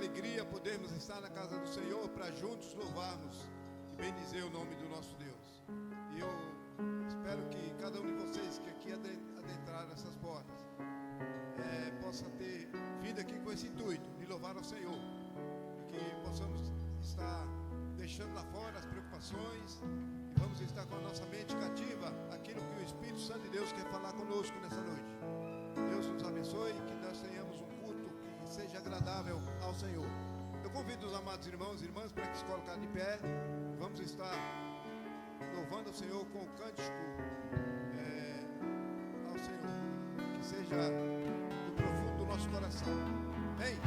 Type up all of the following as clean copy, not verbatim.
alegria podermos estar na casa do Senhor para juntos louvarmos e bendizer o nome do nosso Deus. E eu espero que cada um de vocês que aqui adentraram essas portas possa ter vindo aqui com esse intuito de louvar ao Senhor, que possamos estar deixando lá fora as preocupações e vamos estar com a nossa mente cativa aquilo que o Espírito Santo de Deus quer falar conosco nessa noite. Deus nos abençoe e que nós tenhamos um culto que seja agradável ao Senhor. Eu convido os amados irmãos e irmãs para que se coloquem de pé. Vamos estar louvando ao Senhor com o cântico ao Senhor, que seja do profundo do nosso coração. Vem!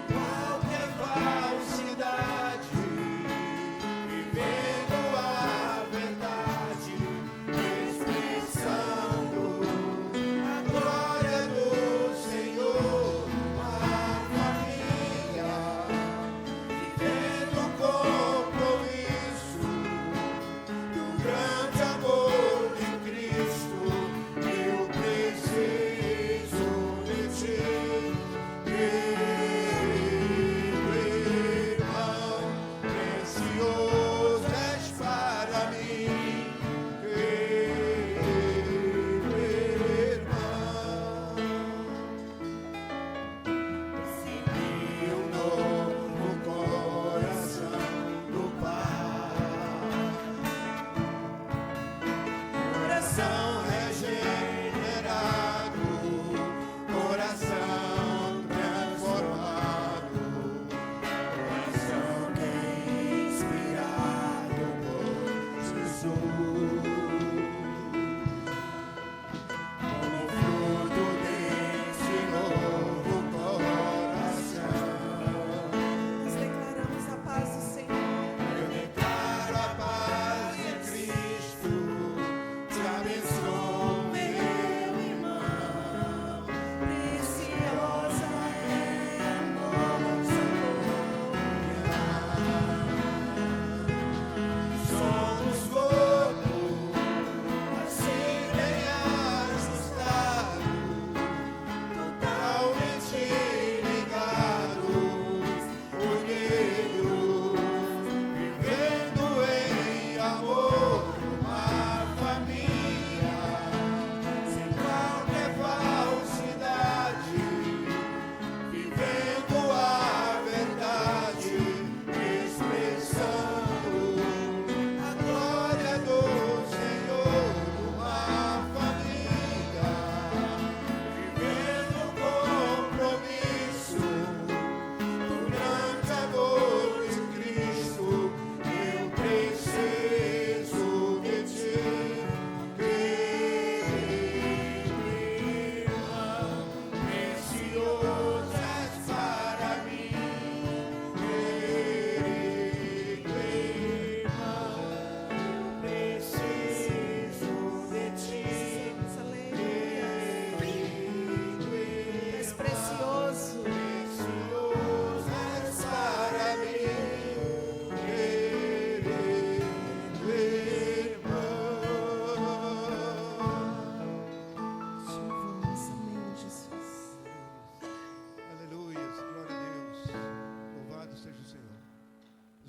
Qualquer falsidade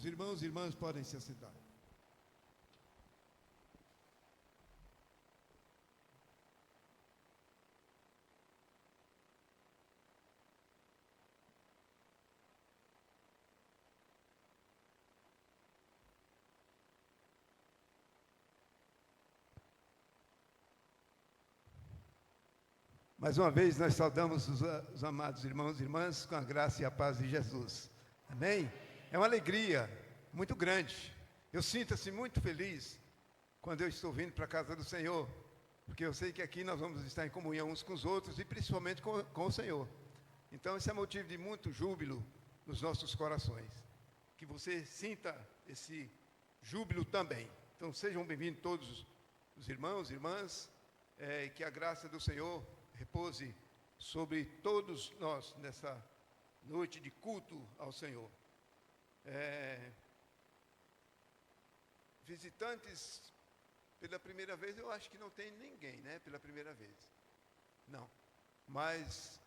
irmãos e irmãs podem se assentar. Mais uma vez, nós saudamos os amados irmãos e irmãs com a graça e a paz de Jesus. Amém? É uma alegria muito grande. Eu sinto-me muito feliz quando eu estou vindo para a casa do Senhor, porque eu sei que aqui nós vamos estar em comunhão uns com os outros e principalmente com o Senhor. Então, esse é motivo de muito júbilo nos nossos corações. Que você sinta esse júbilo também. Então, sejam bem-vindos todos os irmãos e irmãs, que a graça do Senhor repouse sobre todos nós nessa noite de culto ao Senhor. Visitantes, pela primeira vez, eu acho que não tem ninguém, né? Pela primeira vez. Não. Mas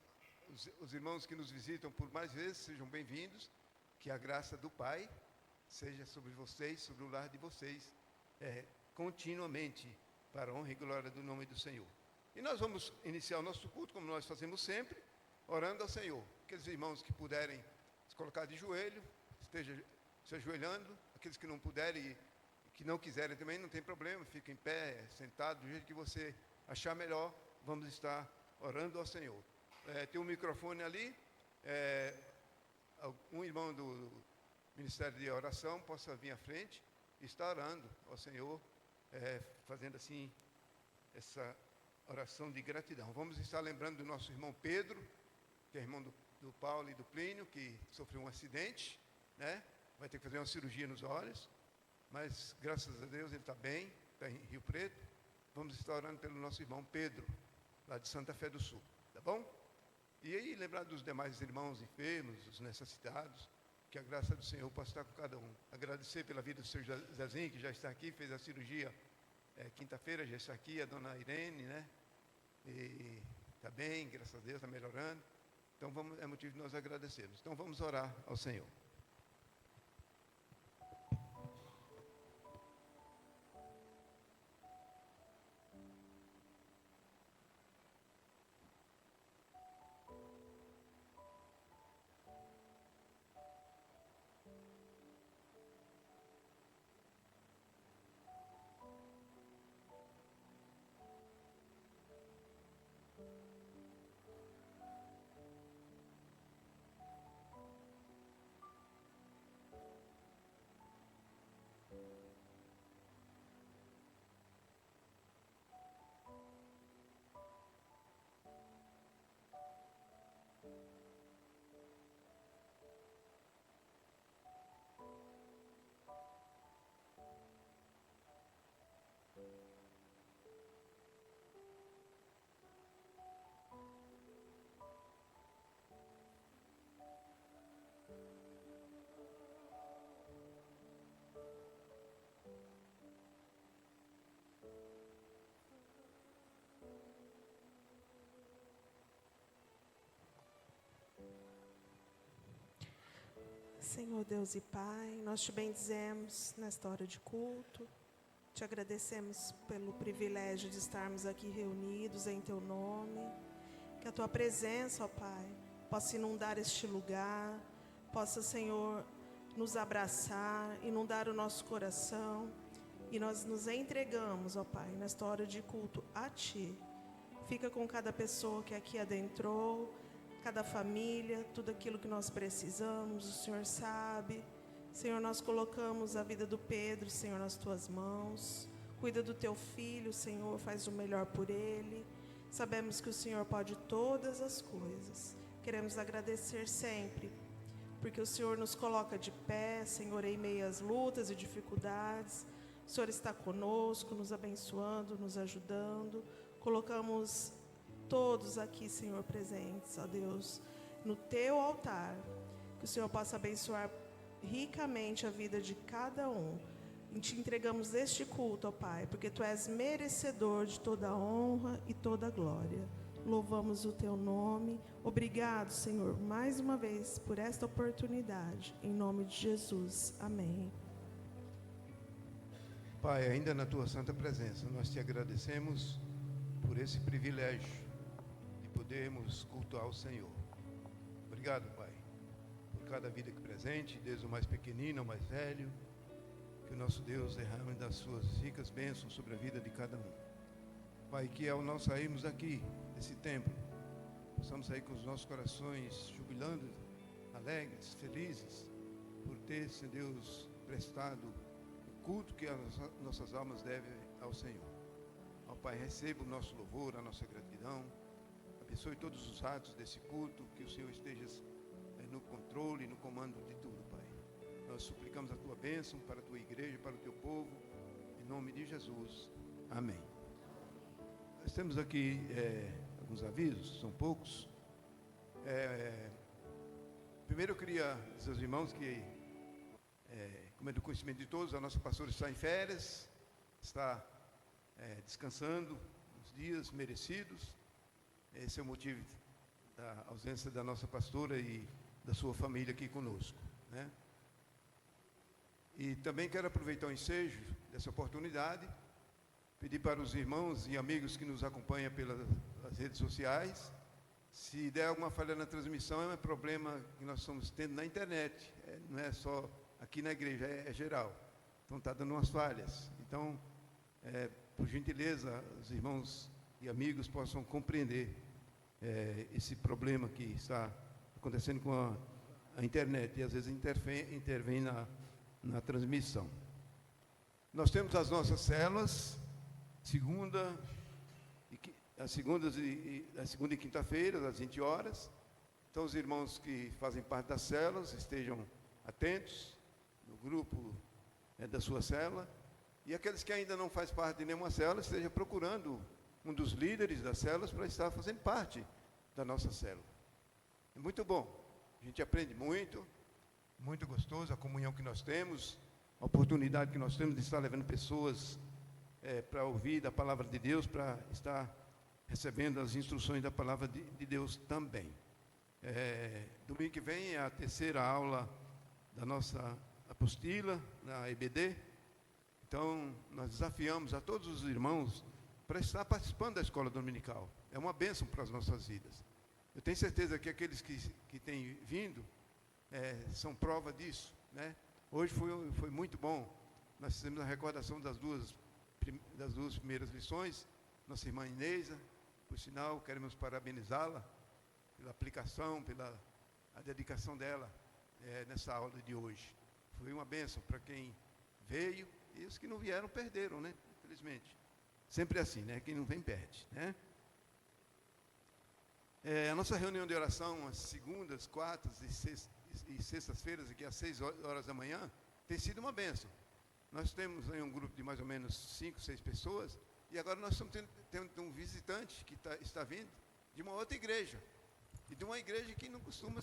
os irmãos que nos visitam por mais vezes, sejam bem-vindos. Que a graça do Pai seja sobre vocês, sobre o lar de vocês, continuamente, para a honra e glória do nome do Senhor. E nós vamos iniciar o nosso culto, como nós fazemos sempre, orando ao Senhor. Aqueles irmãos que puderem se colocar de joelho, estejam se ajoelhando. Aqueles que não puderem e que não quiserem também, não tem problema, fica em pé, sentado, do jeito que você achar melhor. Vamos estar orando ao Senhor. Tem um microfone ali, um irmão do Ministério de Oração possa vir à frente e estar orando ao Senhor, fazendo assim essa oração de gratidão. Vamos estar lembrando do nosso irmão Pedro, que é irmão do Paulo e do Plínio, que sofreu um acidente, né? Vai ter que fazer uma cirurgia nos olhos, mas graças a Deus ele está bem, está em Rio Preto. Vamos estar orando pelo nosso irmão Pedro, lá de Santa Fé do Sul, tá bom? E aí lembrar dos demais irmãos enfermos, os necessitados, que a graça do Senhor possa estar com cada um. Agradecer pela vida do seu Zezinho, que já está aqui, fez a cirurgia quinta-feira, já está aqui, a dona Irene, né? E está bem, graças a Deus, está melhorando. Então é motivo de nós agradecermos. Então vamos orar ao Senhor. Senhor Deus e Pai, nós te bendizemos nesta hora de culto, te agradecemos pelo privilégio de estarmos aqui reunidos em Teu nome, que a Tua presença, ó Pai, possa inundar este lugar, possa, Senhor, nos abraçar, inundar o nosso coração, e nós nos entregamos, ó Pai, nesta hora de culto a Ti. Fica com cada pessoa que aqui adentrou, cada família, tudo aquilo que nós precisamos, o Senhor sabe. Senhor, nós colocamos a vida do Pedro, Senhor, nas Tuas mãos. Cuida do Teu filho, Senhor, faz o melhor por ele. Sabemos que o Senhor pode todas as coisas. Queremos agradecer sempre, porque o Senhor nos coloca de pé, Senhor, em meio às lutas e dificuldades. O Senhor está conosco, nos abençoando, nos ajudando. Colocamos todos aqui, Senhor, presentes, ó Deus, no Teu altar, que o Senhor possa abençoar ricamente a vida de cada um. E te entregamos este culto, ó Pai, porque Tu és merecedor de toda a honra e toda a glória. louvamos o teu nome. Obrigado, Senhor, mais uma vez por esta oportunidade. Em nome de Jesus. Amém. Pai, ainda na tua santa presença, nós te agradecemos por esse privilégio de podermos cultuar o Senhor. Obrigado, Pai, por cada vida aqui presente, desde o mais pequenino ao mais velho, que o nosso Deus derrame das suas ricas bênçãos sobre a vida de cada um. Pai, que ao nós sairmos daqui, desse templo, possamos sair com os nossos corações jubilando, alegres, felizes, por ter, Senhor Deus, prestado o culto que as nossas almas devem ao Senhor. Ó Pai, receba o nosso louvor, a nossa gratidão, abençoe todos os atos desse culto, que o Senhor esteja no controle, no comando de tudo, Pai. Nós suplicamos a tua bênção para a tua igreja, para o teu povo, em nome de Jesus. Amém. Nós temos aqui alguns avisos, são poucos. Primeiro eu queria dizer aos irmãos que, como é do conhecimento de todos, a nossa pastora está em férias, está descansando uns dias merecidos. Esse é o motivo da ausência da nossa pastora e da sua família aqui conosco, né? E também quero aproveitar o ensejo dessa oportunidade, pedir para os irmãos e amigos que nos acompanham pelas redes sociais, se der alguma falha na transmissão, é um problema que nós estamos tendo na internet, não é só aqui na igreja, é geral. Então está dando umas falhas. Então, por gentileza, os irmãos e amigos possam compreender esse problema que está acontecendo com a internet, e às vezes intervém na transmissão. Nós temos as nossas células, segunda e quinta-feira, às 20 horas. Então, os irmãos que fazem parte das células estejam atentos no grupo da sua célula, e aqueles que ainda não fazem parte de nenhuma célula, estejam procurando um dos líderes das células para estar fazendo parte da nossa célula. É muito bom, a gente aprende muito, muito gostoso a comunhão que nós temos, a oportunidade que nós temos de estar levando pessoas para ouvir da palavra de Deus, para estar recebendo as instruções da palavra de Deus também. Domingo que vem é a terceira aula da nossa apostila, na EBD. Então, nós desafiamos a todos os irmãos para estar participando da escola dominical. É uma bênção para as nossas vidas. Eu tenho certeza que aqueles que têm vindo são prova disso, né? Hoje foi muito bom. Nós fizemos a recordação das duas primeiras lições. Nossa irmã Inêsa, por sinal, queremos parabenizá-la pela aplicação, pela dedicação dela nessa aula de hoje. Foi uma bênção para quem veio, e os que não vieram perderam, né? Infelizmente. Sempre assim, né? Quem não vem perde, né? A nossa reunião de oração, às segundas, quartas e sextas-feiras, aqui às 6 horas da manhã, tem sido uma bênção. Nós temos aí um grupo de mais ou menos 5, 6 pessoas, e agora nós estamos tendo um visitante que está vindo de uma outra igreja, e de uma igreja que não costuma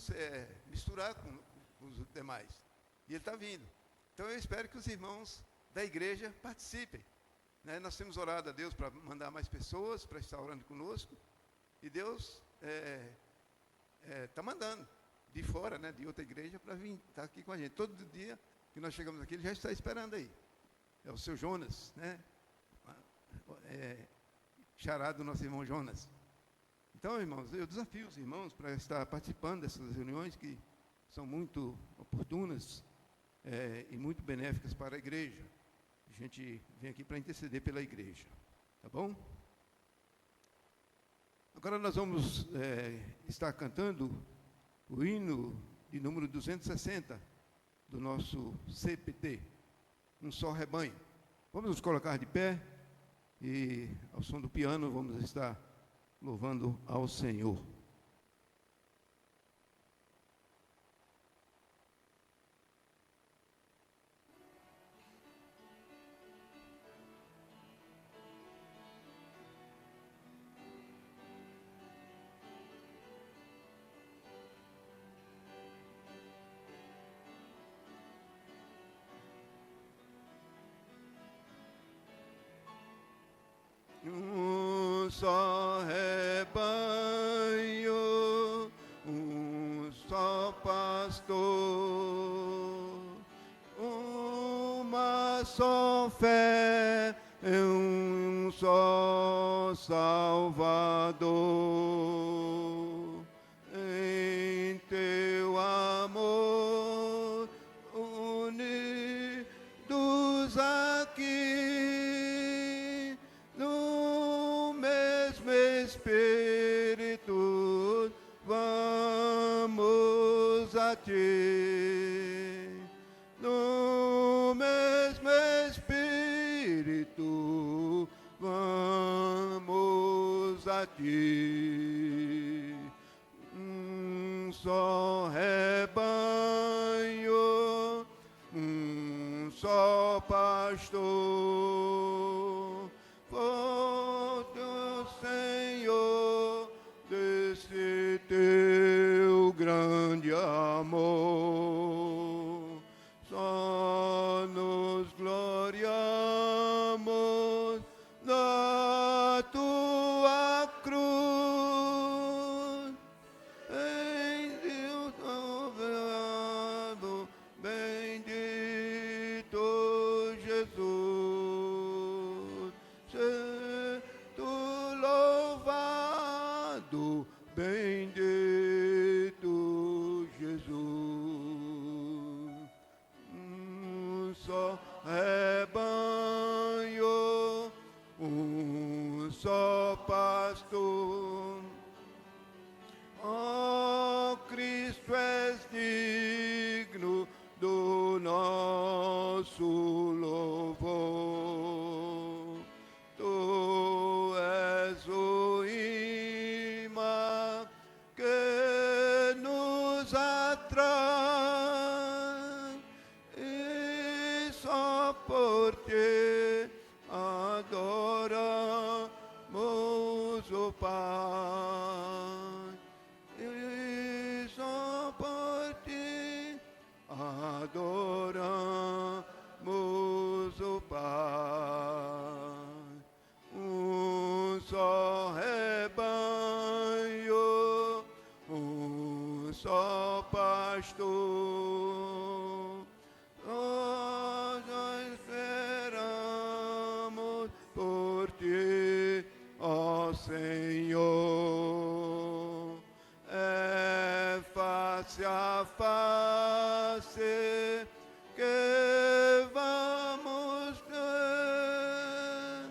misturar com os demais. E ele está vindo. Então eu espero que os irmãos da igreja participem, né? Nós temos orado a Deus para mandar mais pessoas para estar orando conosco, e Deus está mandando de fora, né, de outra igreja, para vir estar aqui com a gente. Todo dia que nós chegamos aqui, ele já está esperando aí. É o seu Jonas, né? Xará do nosso irmão Jonas. Então, irmãos, eu desafio os irmãos para estar participando dessas reuniões que são muito oportunas e muito benéficas para a igreja. A gente vem aqui para interceder pela igreja, tá bom? Agora nós vamos estar cantando o hino de número 260 do nosso CPT, Um Só Rebanho. Vamos nos colocar de pé e, ao som do piano, vamos estar louvando ao Senhor. Um só rebanho pastor, uma só fé em um só Salvador. Em teu amor unidos aqui, no mesmo Espírito, vamos a ti. No mesmo Espírito, vamos a ti. Um só rebanho, um só pastor, forte o Senhor desse teu grande amor. Só nos gloriamos da tua cruz. Em Deus louvado, bendito Jesus. Se tu louvado, bendito Jesus. Um só rebanho, um só pastor. Ó Cristo, és digno do nosso louvor. Tu és o imã que nos atrai, e só por ti adoramos o Pai. E só por ti adoramos o Pai. Um só rebanho, um só pastor. Nós esperamos por ti, ó Senhor. É face a face que vamos ter.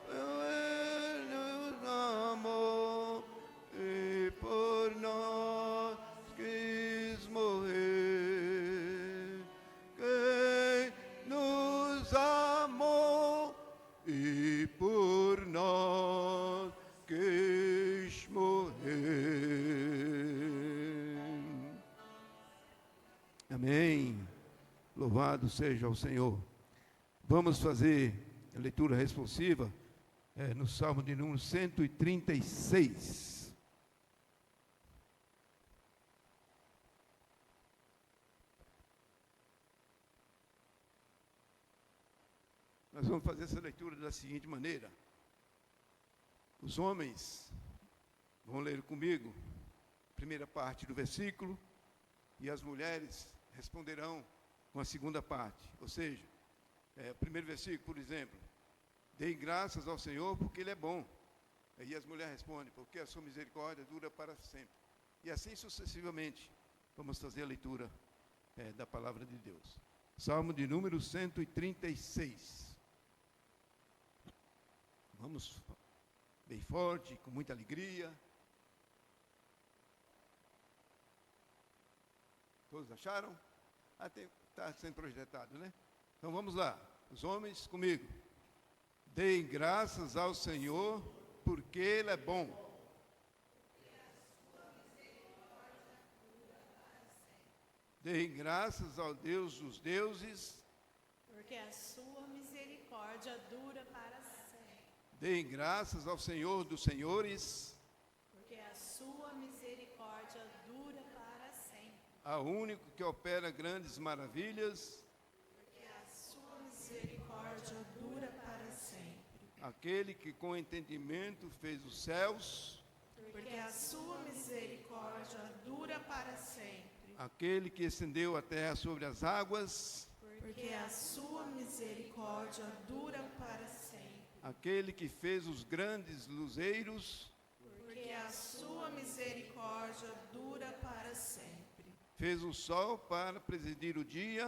Ele nos amou e por nós quis morrer. Quem nos amou e por nós quis morrer. Amém. Louvado seja o Senhor. Vamos fazer a leitura responsiva no Salmo de número 136. Nós vamos fazer essa leitura da seguinte maneira. Os homens vão ler comigo a primeira parte do versículo e as mulheres responderão com a segunda parte. Ou seja, o primeiro versículo, por exemplo, deem graças ao Senhor porque Ele é bom. Aí as mulheres respondem, porque a sua misericórdia dura para sempre. E assim sucessivamente, vamos fazer a leitura da palavra de Deus. Salmo de número 136. Vamos bem forte, com muita alegria. Todos acharam? Está sendo projetado, né? Então vamos lá. Os homens comigo. Deem graças ao Senhor, porque Ele é bom. Deem graças ao Deus dos deuses, porque a sua misericórdia dura para sempre. Deem graças ao Senhor dos senhores, porque a sua misericórdia dura para sempre. ao único que opera grandes maravilhas, porque a sua misericórdia dura para sempre. aquele que com entendimento fez os céus, porque a sua misericórdia dura para sempre. Aquele que estendeu a terra sobre as águas, porque a sua misericórdia dura para sempre. aquele que fez os grandes luzeiros, Porque a sua misericórdia dura para sempre. fez o sol para presidir o dia,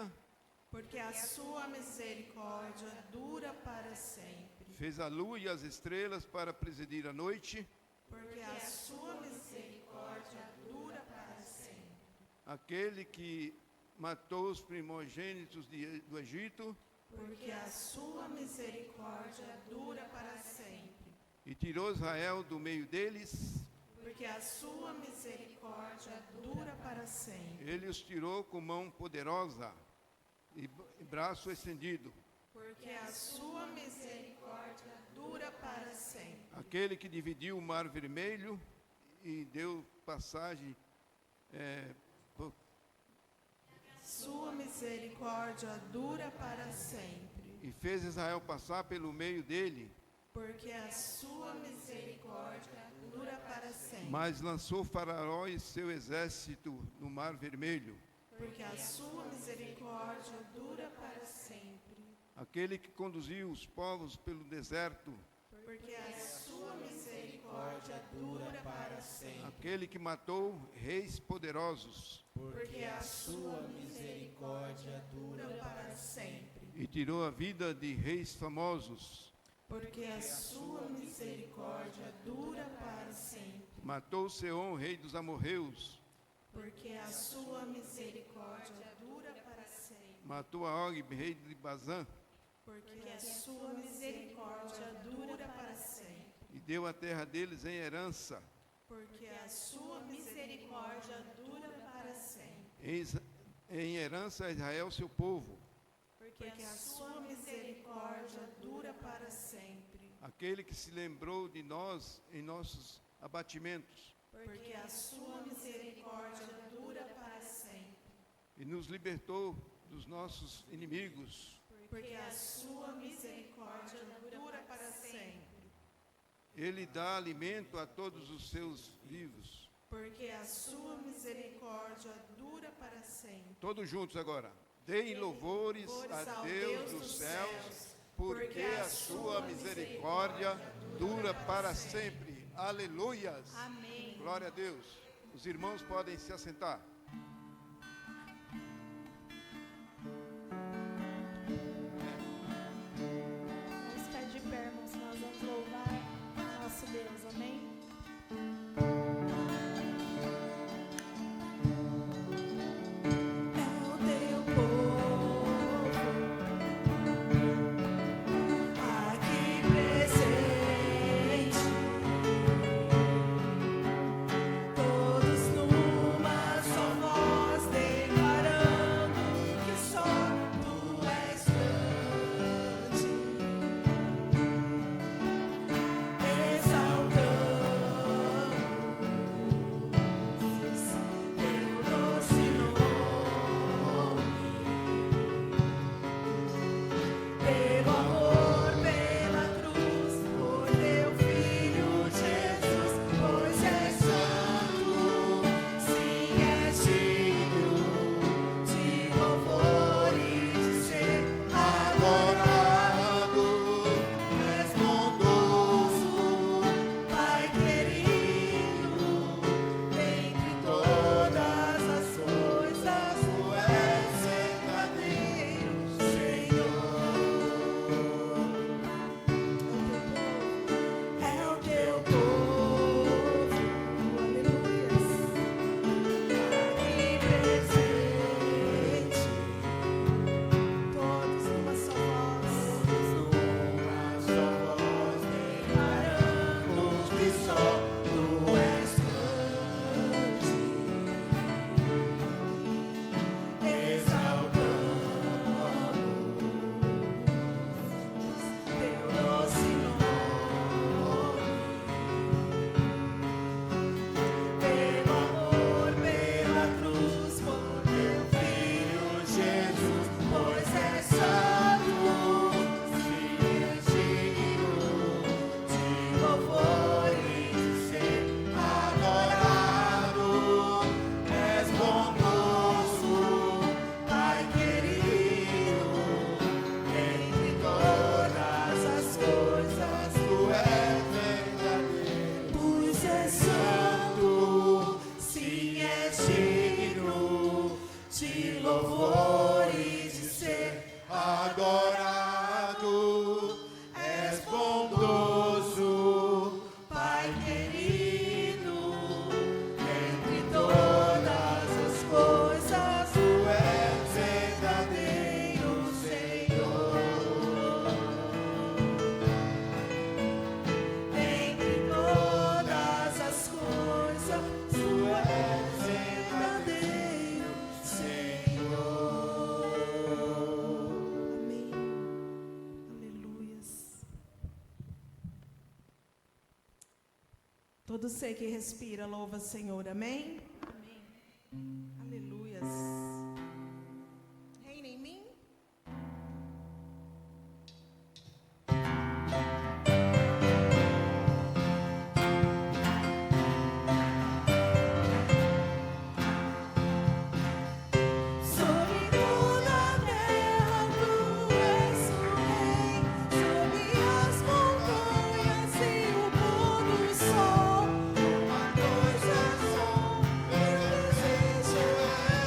Porque a sua misericórdia dura para sempre. fez a lua e as estrelas para presidir a noite, Porque a sua misericórdia dura para sempre. aquele que matou os primogênitos do Egito Porque a sua misericórdia dura para sempre. e tirou Israel do meio deles, Porque a sua misericórdia dura para sempre. ele os tirou com mão poderosa e braço estendido. Porque a sua misericórdia dura para sempre. Aquele que dividiu o mar vermelho e deu passagem por Sua misericórdia dura para sempre. e fez Israel passar pelo meio dele, Porque a sua misericórdia dura para sempre. mas lançou Faraó e seu exército no mar vermelho. Porque a sua misericórdia dura para sempre. Aquele que conduziu os povos pelo deserto, Porque a sua misericórdia dura para sempre. aquele que matou reis poderosos Porque a sua misericórdia dura para sempre. e tirou a vida de reis famosos, Porque a sua misericórdia dura para sempre. matou Seom, rei dos amorreus, Porque a sua misericórdia dura para sempre. matou a Og, rei de Bazã, Porque a sua misericórdia dura para sempre. e deu a terra deles em herança. Porque a sua misericórdia dura para sempre. Em herança a Israel, seu povo, Porque a sua misericórdia dura para sempre. aquele que se lembrou de nós em nossos abatimentos Porque a sua misericórdia dura para sempre. e nos libertou dos nossos inimigos. Porque a sua misericórdia dura para sempre. Ele dá alimento a todos os seus vivos. Porque a sua misericórdia dura para sempre. Todos juntos agora. Deem louvores a Deus dos céus, porque a sua misericórdia dura para sempre. Aleluias. Amém. Glória a Deus. Os irmãos podem se assentar. Vamos ficar de pé, irmãos, nós vamos louvar o nosso Deus, amém? É o teu povo aqui presente, todos numa só louvores de ser adorado. És bondoso, Pai querido, entre todas as coisas, Tu és verdadeiro, Senhor. Entre todas as coisas, Tu és verdadeiro, Senhor. Amém. Aleluias. Todo ser que respira, louva o Senhor. Amém? Amém. Aleluias. Reina em mim. Sobre toda a terra Tu és o Rei, sobre as montanhas e o pôr do sol. Uma coisa só, meu desejo é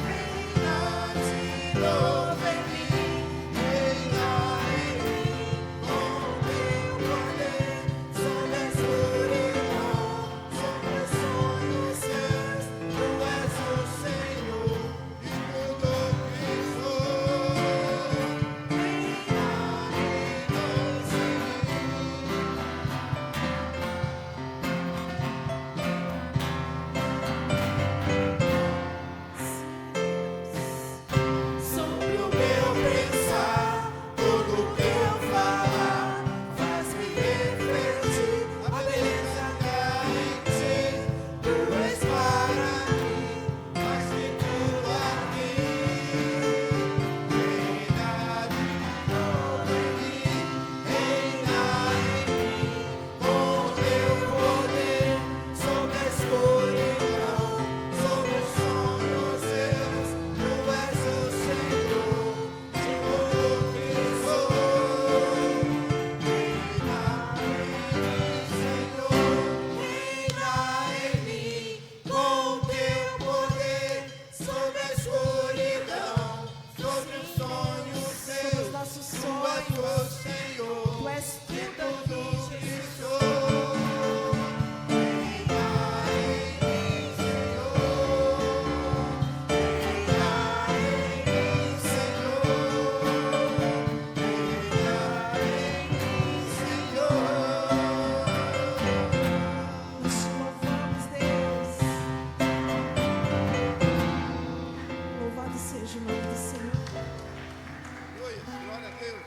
reinar de novo em mim, reinar em mim, com Teu poder, sobre a escuridão, sobre os sonhos seus. Tu és o Senhor e tudo que sou. Reinar em nós, sobre o meu pensar, tudo que eu falar, faz-me refletir a beleza que há em Ti. Tu és para mim, mais que tudo aqui. Reinar de novo em mim, reinar em mim, com Teu poder, sobre a escuridão, sobre os sonhos Teus. Tu és o Senhor de tudo que sou. Reinar em mim, Senhor, reinar em mim, com Teu poder, sobre a escuridão, sobre os sonhos Sobre os Teus. nossos Tu és sonhos. o Senhor Tu és de tudo tudo aqui, que Jesus. sou. Reinar em mim, Senhor. Reinar em mim, Senhor. Reinar em mim, Senhor. Nós te louvamos, Deus. Louvado seja o nome do Senhor. Aleluia. Glória a Deus.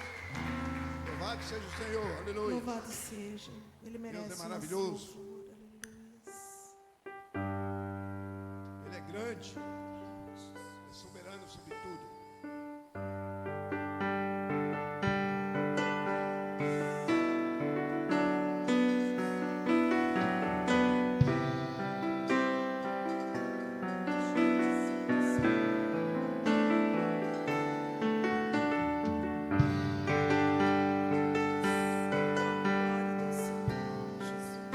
Louvado seja o Senhor. Aleluia. Louvado seja. Ele merece Deus é nosso maravilhoso. louvor. Aleluias. Ele é grande. É soberano sobre tudo. Glória ao Senhor, Jesus.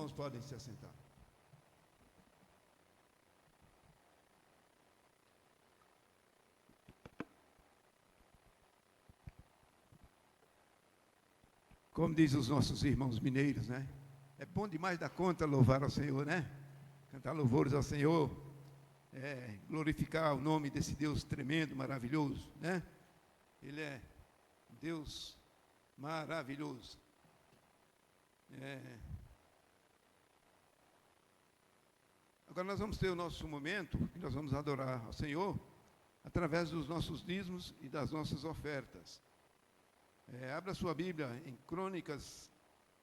irmãos podem se assentar. Como diz os nossos irmãos mineiros, né? É bom demais da conta louvar ao Senhor, né? Cantar louvores ao Senhor, glorificar o nome desse Deus tremendo, maravilhoso, né? Ele é Deus maravilhoso. Agora nós vamos ter o nosso momento, que nós vamos adorar ao Senhor, através dos nossos dízimos e das nossas ofertas. Abra sua Bíblia em Crônicas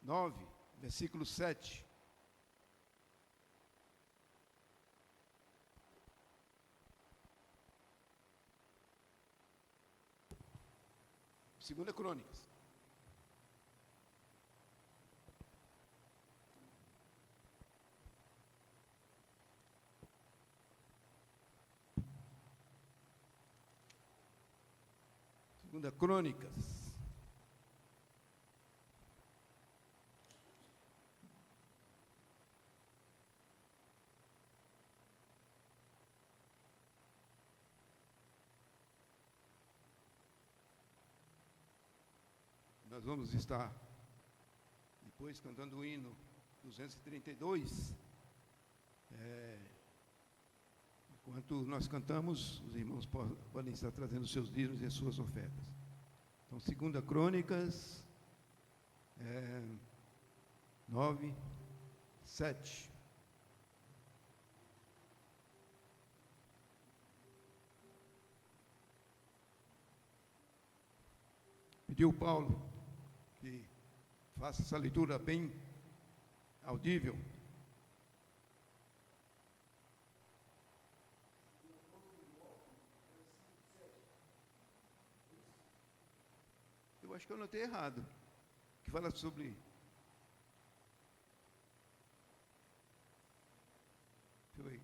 9, versículo 7. Segunda Crônicas. Segunda Crônicas. Nós vamos estar depois cantando o hino 232. Enquanto nós cantamos, os irmãos podem estar trazendo os seus dízimos e as suas ofertas. Então, 2 Crônicas 9, 7. Pediu Paulo que faça essa leitura bem audível. Eu acho que eu anotei errado. Que fala sobre... Deixa eu ver.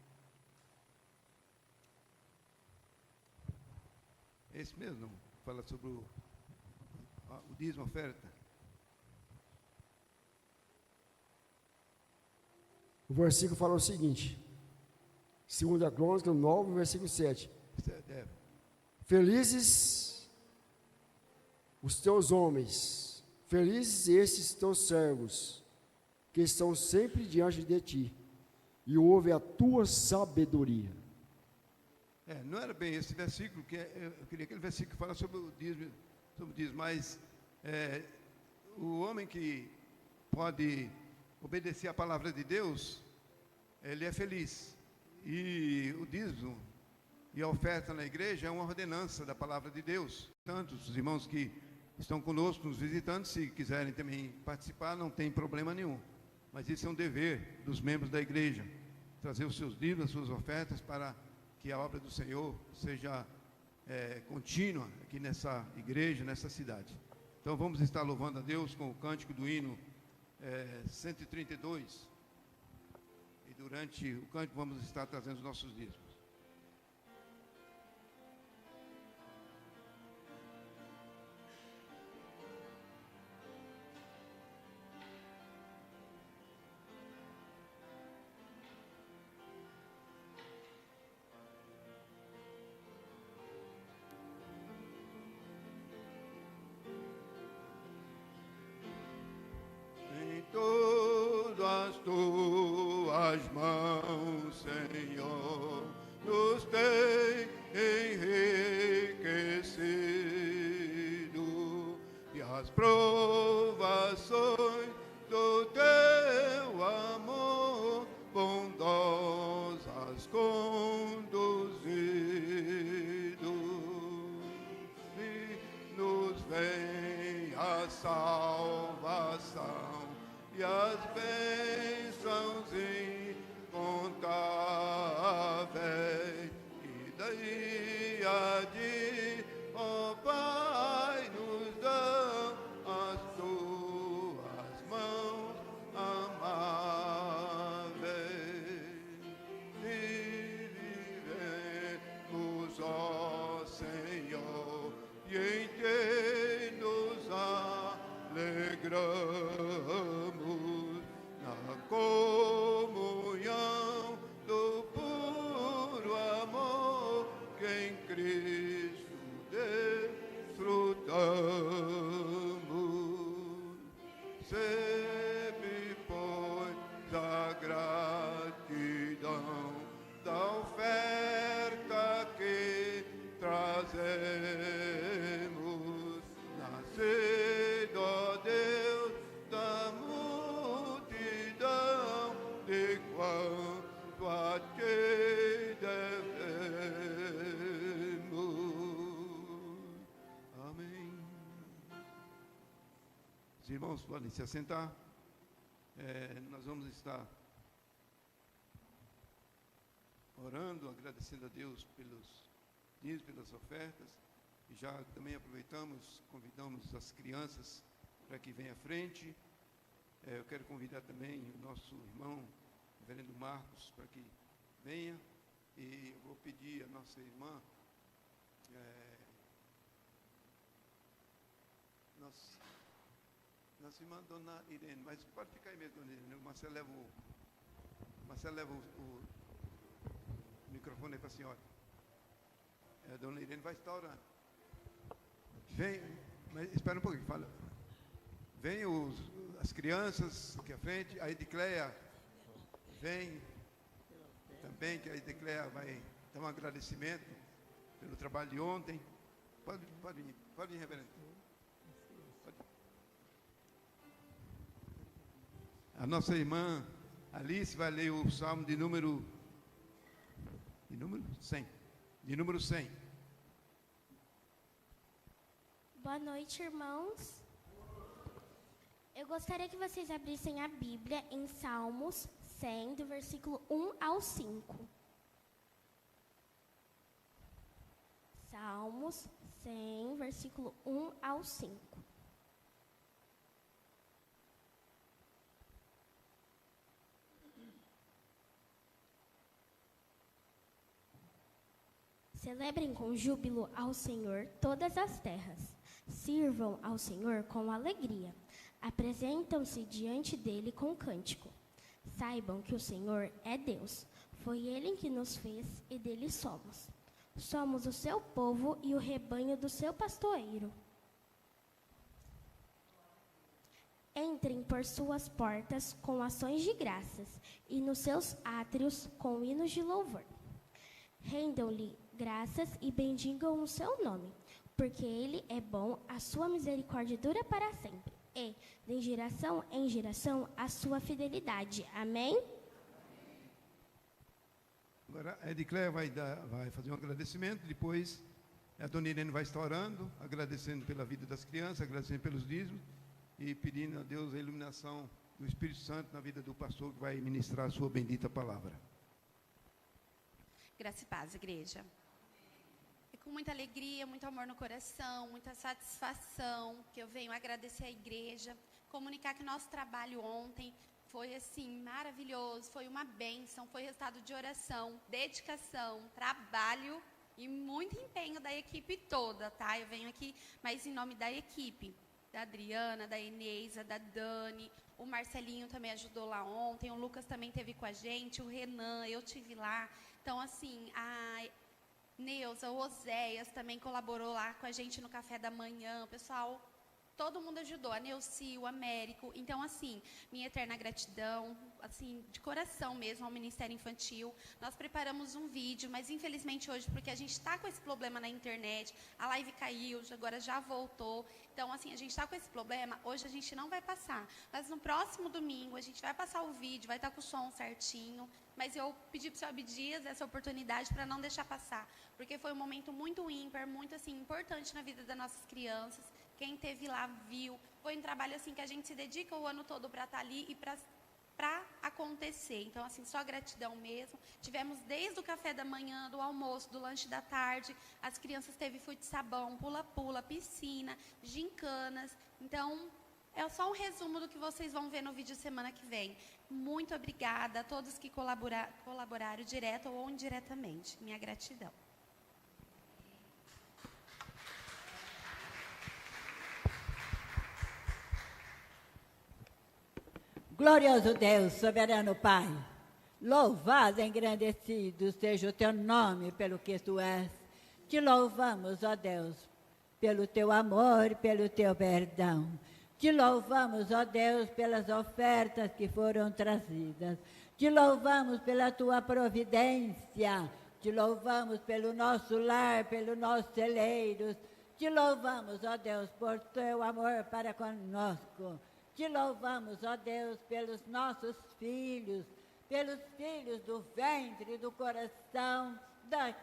É esse mesmo, não? Fala sobre o dízimo, oferta. O versículo fala o seguinte, 2 Crônicas 9, versículo 7. Felizes os teus homens, felizes estes teus servos, que estão sempre diante de ti, e ouve a tua sabedoria. Não era bem esse versículo, eu queria aquele versículo que fala sobre o dízimo, mas o homem que pode obedecer a palavra de Deus, ele é feliz. E o dízimo e a oferta na igreja é uma ordenança da palavra de Deus. Tantos os irmãos que estão conosco, nos visitando, se quiserem também participar, não tem problema nenhum. Mas isso é um dever dos membros da igreja, trazer os seus dízimos, as suas ofertas, para que a obra do Senhor seja contínua aqui nessa igreja, nessa cidade. Então vamos estar louvando a Deus com o cântico do hino 132. E durante o cântico vamos estar trazendo os nossos dízimos. Tuas mãos, Senhor, nos tem enriquecido, e as provações do teu amor bondosas conduzido, e nos vem a salvação e as bênçãos incontáveis, e daí adiante, ó Pai, nos dão as tuas mãos amáveis, e vivemos, ó Senhor, e em Ti nos alegramos. Cristo desfrutamos. Sempre, pois, a gratidão da oferta que trazemos. Nascido, ó Deus, da multidão, de quanto a ti devemos. Amém. Os irmãos podem se assentar. Nós vamos estar orando, agradecendo a Deus pelos dias, pelas ofertas. E já também aproveitamos, convidamos as crianças para que venham à frente. Eu quero convidar também o nosso irmão, o reverendo Marcos, para que venha. E eu vou pedir a nossa irmã, nossa irmã Dona Irene, mas pode ficar aí mesmo, Dona Irene. O Marcelo leva o microfone aí para a senhora. A Dona Irene vai estar orando. Vem, mas espera um pouquinho, fala. Vem as crianças aqui à frente, a Edicleia vem também, que a Edicleia vai dar um agradecimento pelo trabalho de ontem. Pode vir, reverendo. A nossa irmã Alice vai ler o salmo de número 100. De número 100. Boa noite, irmãos. Eu gostaria que vocês abrissem a Bíblia em Salmos 100, do versículo 1 ao 5. Salmos 100, versículo 1 ao 5. Celebrem com júbilo ao Senhor todas as terras. Sirvam ao Senhor com alegria. Apresentam-se diante dele com cântico. Saibam que o Senhor é Deus. Foi ele que nos fez e dele somos. Somos o seu povo e o rebanho do seu pastoreiro. Entrem por suas portas com ações de graças e nos seus átrios com hinos de louvor. Rendam-lhe graças e bendigam o seu nome, porque ele é bom, a sua misericórdia dura para sempre, e de geração em geração a sua fidelidade. Amém? Agora a Edicleia vai fazer um agradecimento, depois a Dona Irene vai estar orando, agradecendo pela vida das crianças, agradecendo pelos dízimos e pedindo a Deus a iluminação do Espírito Santo na vida do pastor que vai ministrar a sua bendita palavra. Graça e paz, igreja. É com muita alegria, muito amor no coração, muita satisfação que eu venho agradecer à igreja, comunicar que nosso trabalho ontem foi assim maravilhoso, foi uma bênção, foi resultado de oração, dedicação, trabalho e muito empenho da equipe toda, tá? Eu venho aqui, mas em nome da equipe, da Adriana, da Eneisa, da Dani, o Marcelinho também ajudou lá ontem, o Lucas também esteve com a gente, o Renan, eu estive lá. Então, assim, a Neuza, o Oséias também colaborou lá com a gente no café da manhã. O pessoal, todo mundo ajudou. A Neuci, o Américo. Então, assim, minha eterna gratidão, assim, de coração mesmo ao Ministério Infantil. Nós preparamos um vídeo, mas infelizmente hoje, porque a gente está com esse problema na internet, a live caiu, agora já voltou. Então, assim, a gente está com esse problema, hoje a gente não vai passar. Mas no próximo domingo, a gente vai passar o vídeo, vai estar com o som certinho. Mas eu pedi para o seu Abdias essa oportunidade para não deixar passar, porque foi um momento muito ímpar, muito assim, importante na vida das nossas crianças. Quem esteve lá viu. Foi um trabalho assim que a gente se dedica o ano todo para estar ali e para acontecer. Então, assim, só gratidão mesmo. Tivemos desde o café da manhã, do almoço, do lanche da tarde. As crianças teve fute-sabão, pula-pula, piscina, gincanas. Então, é só um resumo do que vocês vão ver no vídeo semana que vem. Muito obrigada a todos que colaboraram direto ou indiretamente. Minha gratidão. Glorioso Deus, soberano Pai, louvado e engrandecido seja o teu nome pelo que tu és. Te louvamos, ó Deus, pelo teu amor, pelo teu perdão. Te louvamos, ó Deus, pelas ofertas que foram trazidas. Te louvamos pela tua providência. Te louvamos pelo nosso lar, pelos nossos celeiros. Te louvamos, ó Deus, por teu amor para conosco. Te louvamos, ó Deus, pelos nossos filhos, pelos filhos do ventre, do coração, das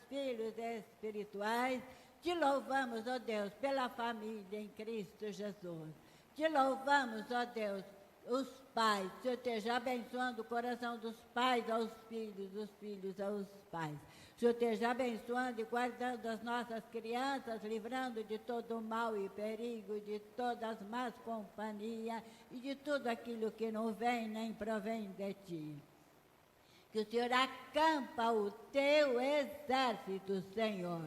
filhos espirituais. Te louvamos, ó Deus, pela família em Cristo Jesus. Te louvamos, ó Deus, os pais. O Senhor esteja abençoando o coração dos pais aos filhos, dos filhos aos pais. O Senhor esteja abençoando e guardando as nossas crianças, livrando de todo mal e perigo, de todas as más companhias e de tudo aquilo que não vem nem provém de ti. Que o Senhor acampa o teu exército, Senhor,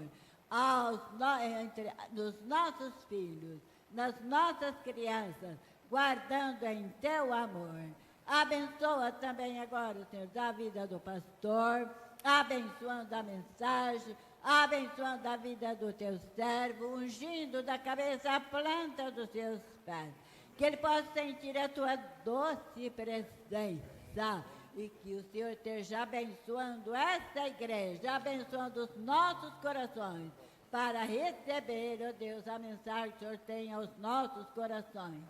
nos nossos filhos, nas nossas crianças, guardando em teu amor. Abençoa também agora, Senhor, da vida do pastor, abençoando a mensagem, abençoando a vida do teu servo, ungindo da cabeça a planta dos seus pés. Que ele possa sentir a tua doce presença. E que o Senhor esteja abençoando esta igreja, abençoando os nossos corações, para receber, ó Deus, a mensagem que o Senhor tem aos nossos corações.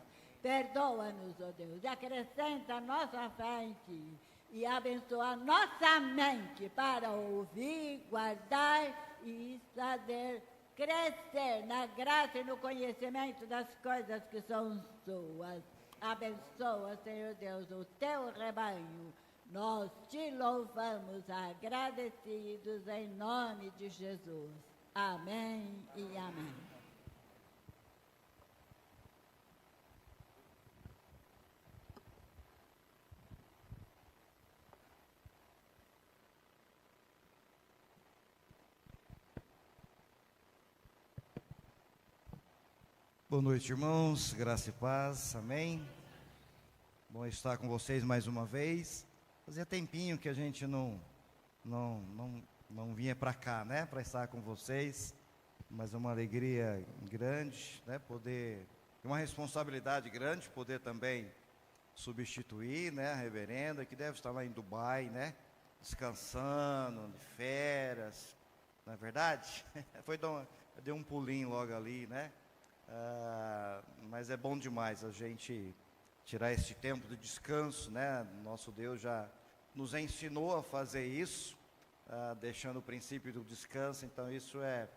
Perdoa-nos, ó Deus, e acrescenta a nossa fé em Ti, e abençoa a nossa mente para ouvir, guardar e saber crescer na graça e no conhecimento das coisas que são suas. Abençoa, Senhor Deus, o Teu rebanho. Nós Te louvamos agradecidos em nome de Jesus. Amém e amém. Boa noite, irmãos, graça e paz, amém. Bom estar com vocês mais uma vez. Fazia tempinho que a gente não vinha para cá, né, para estar com vocês, mas é uma alegria grande, né, uma responsabilidade grande, poder também substituir, né, a reverenda, que deve estar lá em Dubai, né, descansando, de férias, não é verdade? Deu um pulinho logo ali, né? Mas é bom demais a gente tirar esse tempo de descanso, né? Nosso Deus já nos ensinou a fazer isso, deixando o princípio do descanso, então isso é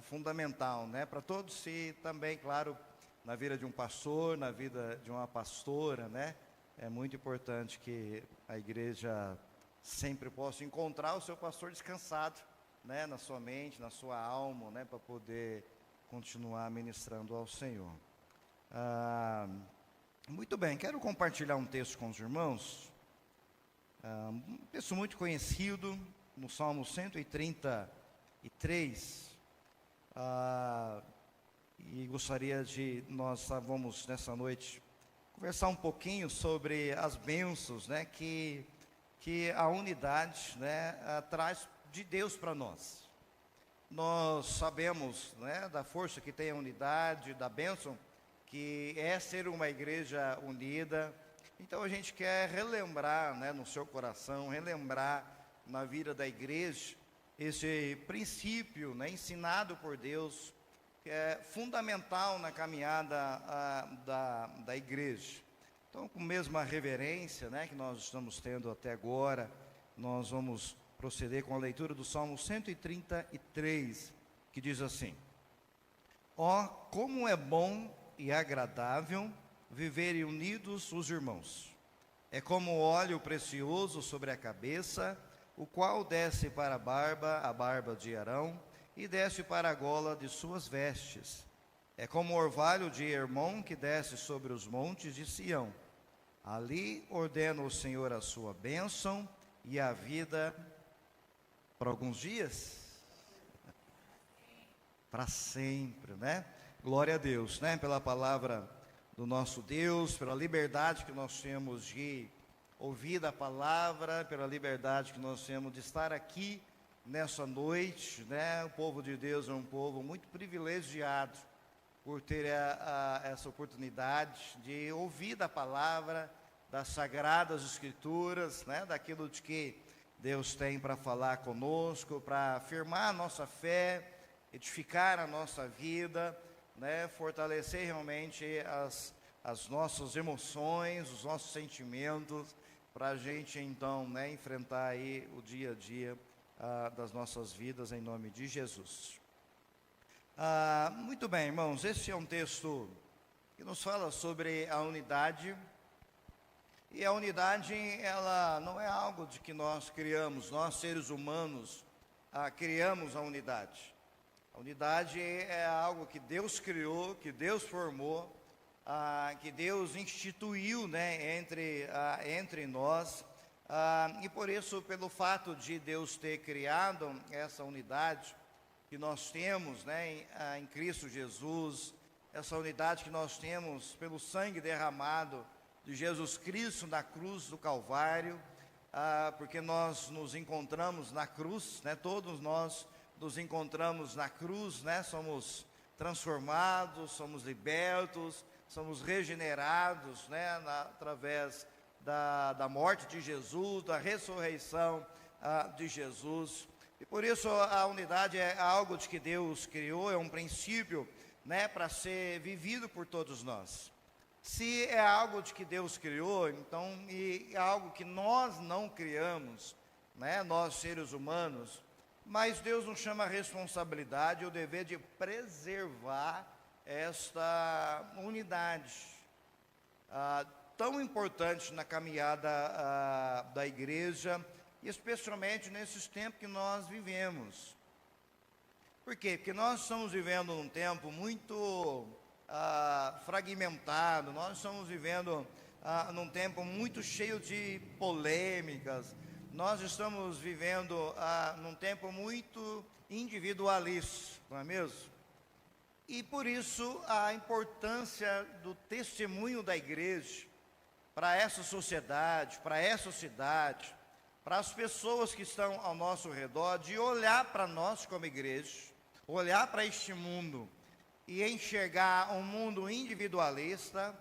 fundamental, né? Para todos e também, claro, na vida de um pastor, na vida de uma pastora, né? É muito importante que a igreja sempre possa encontrar o seu pastor descansado, né? Na sua mente, na sua alma, né? Para poder continuar ministrando ao Senhor. Muito bem, quero compartilhar um texto com os irmãos, um texto muito conhecido, no Salmo 133, e gostaria de, nós vamos nessa noite conversar um pouquinho sobre as bênçãos, né, que a unidade, né, traz de Deus para nós. Nós sabemos, né, da força que tem a unidade, da bênção que é ser uma igreja unida. Então a gente quer relembrar, né, no seu coração, relembrar na vida da igreja esse princípio, né, ensinado por Deus, que é fundamental na caminhada da igreja. Então, com a mesma reverência, né, que nós estamos tendo até agora, nós vamos proceder com a leitura do Salmo 133, que diz assim: ó, como é bom e agradável viverem unidos os irmãos. É como óleo precioso sobre a cabeça, o qual desce para a barba de Arão, e desce para a gola de suas vestes. É como o orvalho de Hermon que desce sobre os montes de Sião. Ali ordena o Senhor a sua bênção e a vida para alguns dias, para sempre, né? Glória a Deus, né? Pela palavra do nosso Deus, pela liberdade que nós temos de ouvir a palavra, pela liberdade que nós temos de estar aqui nessa noite, né? O povo de Deus é um povo muito privilegiado por ter essa oportunidade de ouvir da palavra, das sagradas escrituras, né? Daquilo de que Deus tem para falar conosco, para afirmar a nossa fé, edificar a nossa vida, né? Fortalecer realmente as nossas emoções, os nossos sentimentos, para a gente então, né, enfrentar aí o dia a dia das nossas vidas em nome de Jesus. Muito bem, irmãos, esse é um texto que nos fala sobre a unidade. E a unidade, ela não é algo de que nós criamos, nós seres humanos criamos a unidade. A unidade é algo que Deus criou, que Deus formou, que Deus instituiu, né, entre nós. E por isso, pelo fato de Deus ter criado essa unidade que nós temos, né, em Cristo Jesus, essa unidade que nós temos pelo sangue derramado de Jesus Cristo na cruz do Calvário, porque nós nos encontramos na cruz, né, todos nós nos encontramos na cruz, né, somos transformados, somos libertos, somos regenerados, né, através da morte de Jesus, da ressurreição de Jesus. E por isso a unidade é algo de que Deus criou, é um princípio, né, para ser vivido por todos nós. Se é algo de que Deus criou, então, e é algo que nós não criamos, né, nós seres humanos, mas Deus nos chama a responsabilidade e o dever de preservar esta unidade tão importante na caminhada da igreja, especialmente nesses tempos que nós vivemos. Por quê? Porque nós estamos vivendo num tempo muito fragmentado, nós estamos vivendo num tempo muito cheio de polêmicas, nós estamos vivendo num tempo muito individualista, não é mesmo? E por isso a importância do testemunho da igreja para essa sociedade, para essa cidade, para as pessoas que estão ao nosso redor, de olhar para nós como igreja, olhar para este mundo e enxergar um mundo individualista,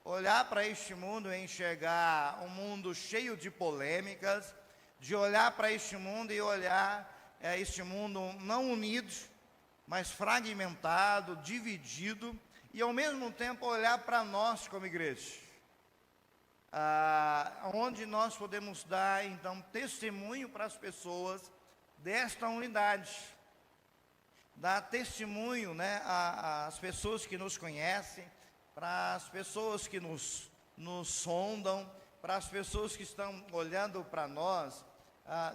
olhar para este mundo e enxergar um mundo cheio de polêmicas, de olhar para este mundo e olhar este mundo não unido, mas fragmentado, dividido, e ao mesmo tempo olhar para nós como igreja, onde nós podemos dar então testemunho para as pessoas desta unidade, dar testemunho, né, às pessoas que nos conhecem, para as pessoas que nos sondam, para as pessoas que estão olhando para nós,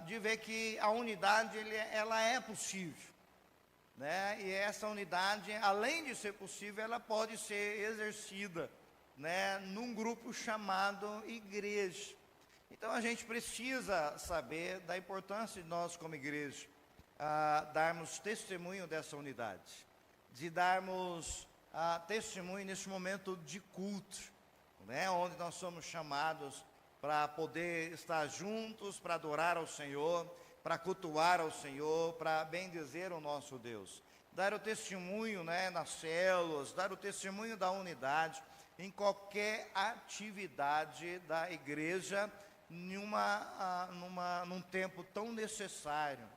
de ver que a unidade ela é possível. Né? E essa unidade, além de ser possível, ela pode ser exercida, né, num grupo chamado igreja. Então a gente precisa saber da importância de nós como igreja darmos testemunho dessa unidade, de darmos testemunho nesse momento de culto, né, onde nós somos chamados para poder estar juntos, para adorar ao Senhor, para cultuar ao Senhor, para bendizer o nosso Deus. Dar o testemunho, né, nas células, dar o testemunho da unidade, em qualquer atividade da igreja, num tempo tão necessário,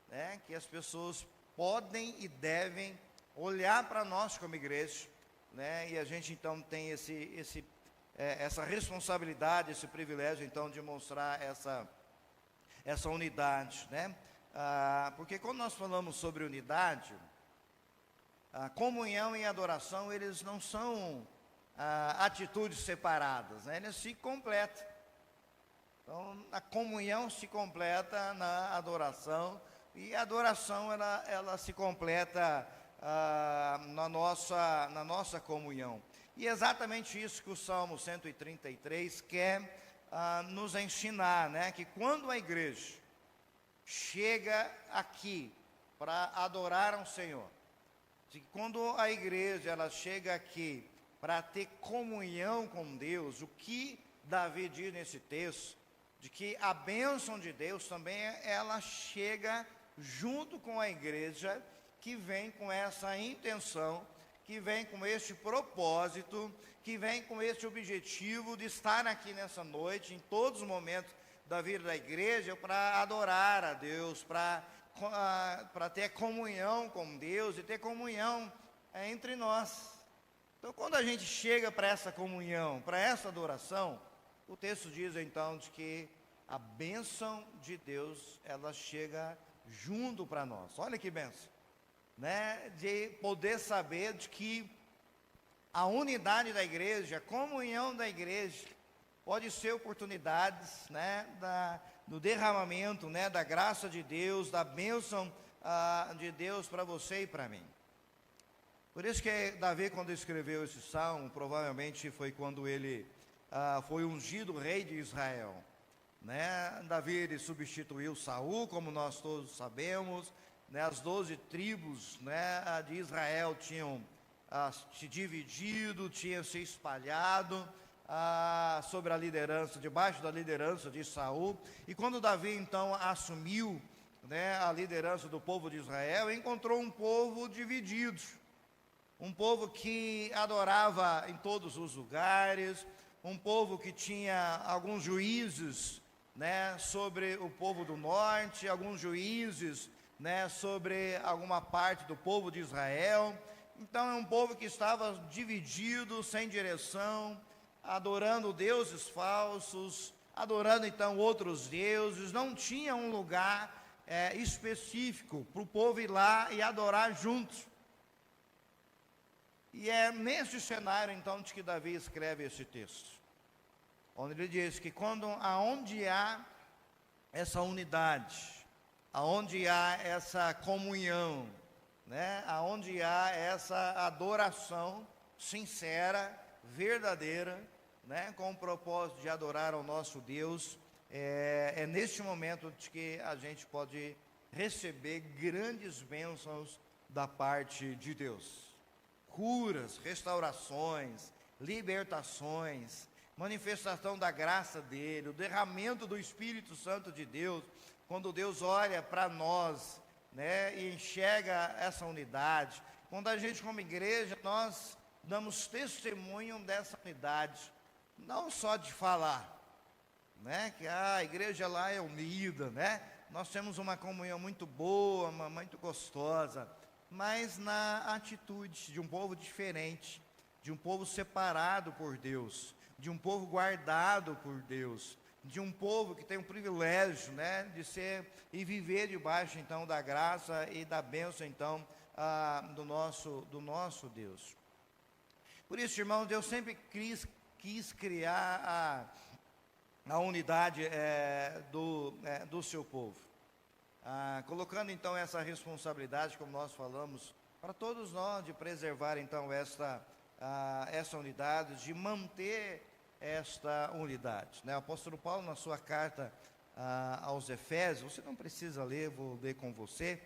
né, que as pessoas podem e devem olhar para nós como igreja, né, e a gente então tem essa responsabilidade, esse privilégio então de mostrar essa unidade, né? Porque quando nós falamos sobre unidade, a comunhão e adoração, eles não são atitudes separadas, né? Eles se completam. Então, a comunhão se completa na adoração, e a adoração ela se completa na nossa comunhão. E é exatamente isso que o Salmo 133 quer nos ensinar, né? Que quando a igreja chega aqui para adorar ao Senhor, que quando a igreja ela chega aqui para ter comunhão com Deus, o que Davi diz nesse texto, de que a bênção de Deus também ela chega junto com a igreja que vem com essa intenção, que vem com este propósito, que vem com este objetivo de estar aqui nessa noite, em todos os momentos da vida da igreja, para adorar a Deus, para ter comunhão com Deus e ter comunhão entre nós. Então, quando a gente chega para essa comunhão, para essa adoração, o texto diz então de que a bênção de Deus, ela chega junto para nós. Olha que bênção, né? De poder saber de que a unidade da igreja, a comunhão da igreja, pode ser oportunidades, né, do derramamento, né, da graça de Deus, da bênção de Deus para você e para mim. Por isso que Davi, quando escreveu esse salmo, provavelmente foi quando ele foi ungido rei de Israel, né? Davi, ele substituiu Saul, como nós todos sabemos, né? As 12 tribos, né, de Israel tinham se dividido, tinham se espalhado sobre a liderança, debaixo da liderança de Saul. E quando Davi então assumiu, né, a liderança do povo de Israel, encontrou um povo dividido, um povo que adorava em todos os lugares, um povo que tinha alguns juízes, né, sobre o povo do norte, alguns juízes, né, sobre alguma parte do povo de Israel. Então é um povo que estava dividido, sem direção, adorando deuses falsos, adorando então outros deuses, não tinha um lugar específico para o povo ir lá e adorar juntos. E é nesse cenário então de que Davi escreve esse texto, onde ele diz que aonde há essa unidade, aonde há essa comunhão, né, aonde há essa adoração sincera, verdadeira, né, com o propósito de adorar ao nosso Deus, é neste momento de que a gente pode receber grandes bênçãos da parte de Deus. Curas, restaurações, libertações, manifestação da graça dele, o derramamento do Espírito Santo de Deus, quando Deus olha para nós, né, e enxerga essa unidade. Quando a gente, como igreja, nós damos testemunho dessa unidade, não só de falar, né, que a igreja lá é unida, né, nós temos uma comunhão muito boa, muito gostosa, mas na atitude de um povo diferente, de um povo separado por Deus, de um povo guardado por Deus, de um povo que tem o privilégio, né, de ser e viver debaixo então da graça e da bênção então do nosso Deus. Por isso, irmãos, Deus sempre quis criar a unidade do seu povo, colocando então essa responsabilidade, como nós falamos, para todos nós, de preservar então essa unidade, de manter esta unidade, né? O apóstolo Paulo, na sua carta aos Efésios, você não precisa ler, vou ler com você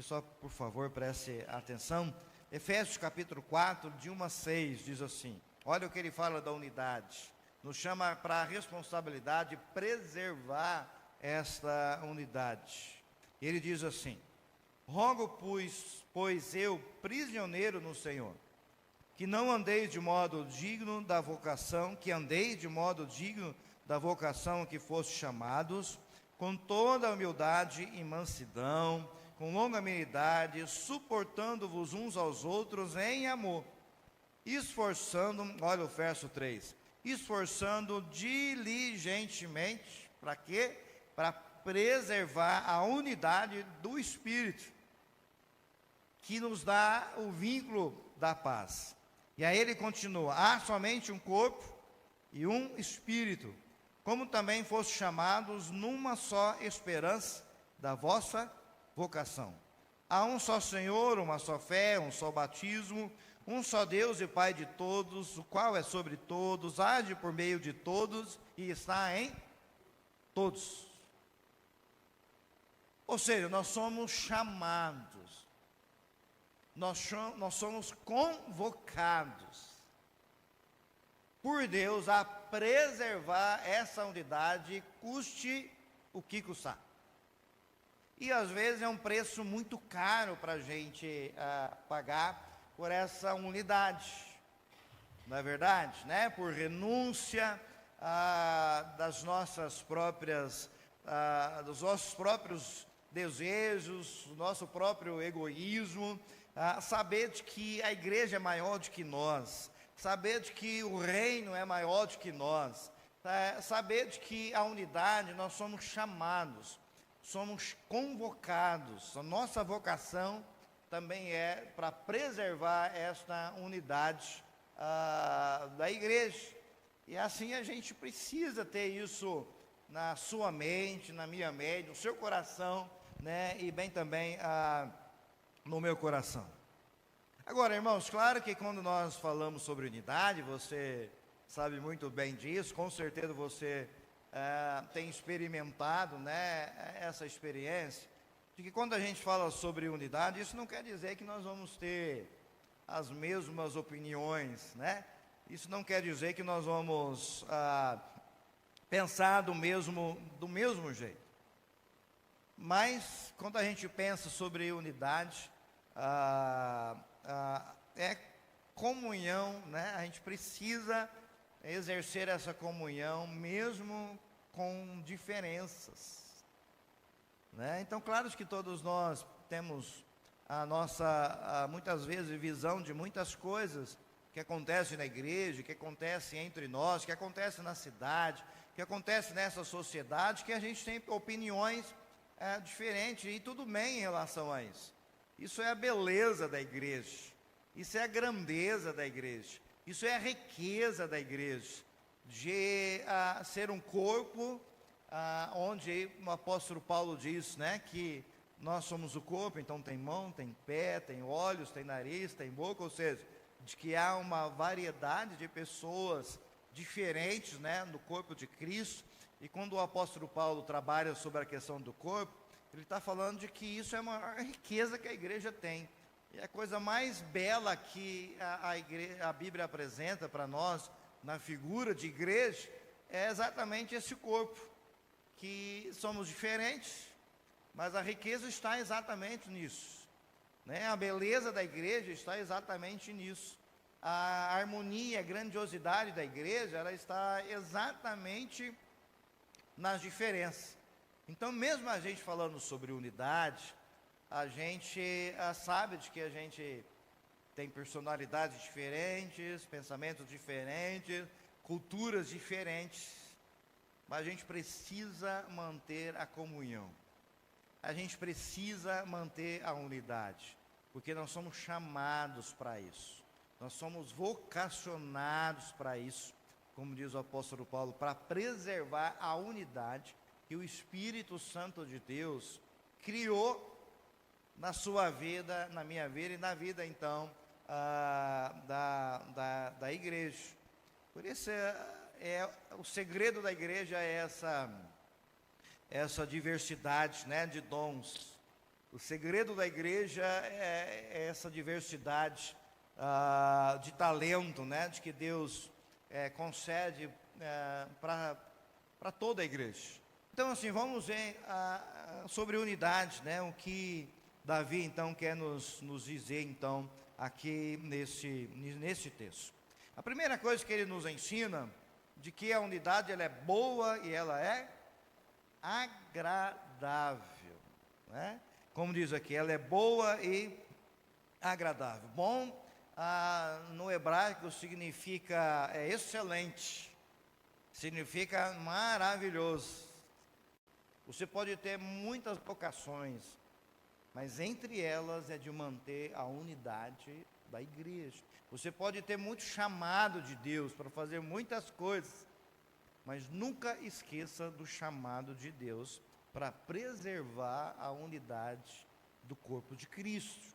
só, por favor, preste atenção. Efésios capítulo 4, de 1 a 6, diz assim, olha o que ele fala da unidade, nos chama para a responsabilidade de preservar esta unidade. Ele diz assim: rogo, pois eu, prisioneiro no Senhor, que não andeis de modo digno da vocação, que andeis de modo digno da vocação que foste chamados, com toda a humildade e mansidão, com longanimidade, suportando-vos uns aos outros em amor, esforçando, olha o verso 3, esforçando diligentemente, para quê? Para preservar a unidade do Espírito, que nos dá o vínculo da paz. E aí ele continua: há somente um corpo e um Espírito, como também foste chamados numa só esperança da vossa vocação. Há um só Senhor, uma só fé, um só batismo, um só Deus e Pai de todos, o qual é sobre todos, age por meio de todos e está em todos. Ou seja, nós somos chamados, nós somos convocados por Deus a preservar essa unidade, custe o que custar. E às vezes é um preço muito caro para a gente pagar por essa unidade, não é verdade? Né? Por renúncia das nossas próprias, dos nossos próprios desejos, do nosso próprio egoísmo, saber de que a igreja é maior do que nós, saber de que o reino é maior do que nós, saber de que a unidade nós somos chamados, somos convocados, a nossa vocação também é para preservar esta unidade da igreja. E assim a gente precisa ter isso na sua mente, na minha mente, no seu coração, né? E bem também no meu coração. Agora, irmãos, claro que quando nós falamos sobre unidade, você sabe muito bem disso, com certeza você tem experimentado, né, essa experiência, de que quando a gente fala sobre unidade, isso não quer dizer que nós vamos ter as mesmas opiniões, né? Isso não quer dizer que nós vamos pensar do mesmo jeito. Mas, quando a gente pensa sobre unidade, é comunhão, né? A gente precisa exercer essa comunhão, mesmo com diferenças, né? Então, claro que todos nós temos a nossa, muitas vezes, visão de muitas coisas que acontecem na igreja, que acontecem entre nós, que acontecem na cidade, que acontecem nessa sociedade, que a gente tem opiniões diferentes, e tudo bem em relação a isso. Isso é a beleza da igreja, isso é a grandeza da igreja, isso é a riqueza da igreja, de ser um corpo, onde o apóstolo Paulo diz, né, que nós somos o corpo, então tem mão, tem pé, tem olhos, tem nariz, tem boca, ou seja, de que há uma variedade de pessoas diferentes, né, no corpo de Cristo. E quando o apóstolo Paulo trabalha sobre a questão do corpo, ele está falando de que isso é a maior riqueza que a igreja tem. E a coisa mais bela que a Bíblia apresenta para nós, na figura de igreja, é exatamente esse corpo, que somos diferentes, mas a riqueza está exatamente nisso, né? A beleza da igreja está exatamente nisso. A harmonia, a grandiosidade da igreja, ela está exatamente nas diferenças. Então, mesmo a gente falando sobre unidade, a gente sabe de que a gente tem personalidades diferentes, pensamentos diferentes, culturas diferentes, mas a gente precisa manter a comunhão. A gente precisa manter a unidade, porque nós somos chamados para isso. Nós somos vocacionados para isso, como diz o apóstolo Paulo, para preservar a unidade que o Espírito Santo de Deus criou na sua vida, na minha vida e na vida, então, da igreja. Por isso, o segredo da igreja é essa diversidade, né, de dons. O segredo da igreja é essa diversidade de talento, né, de que Deus concede para toda a igreja. Então, assim, vamos ver sobre unidade, né, o que Davi, então, quer nos dizer, então, aqui nesse texto. A primeira coisa que ele nos ensina, de que a unidade ela é boa e ela é agradável, né? Como diz aqui, ela é boa e agradável. Bom, no hebraico significa excelente, significa maravilhoso. Você pode ter muitas vocações, mas entre elas é de manter a unidade da igreja. Você pode ter muito chamado de Deus para fazer muitas coisas, mas nunca esqueça do chamado de Deus para preservar a unidade do corpo de Cristo,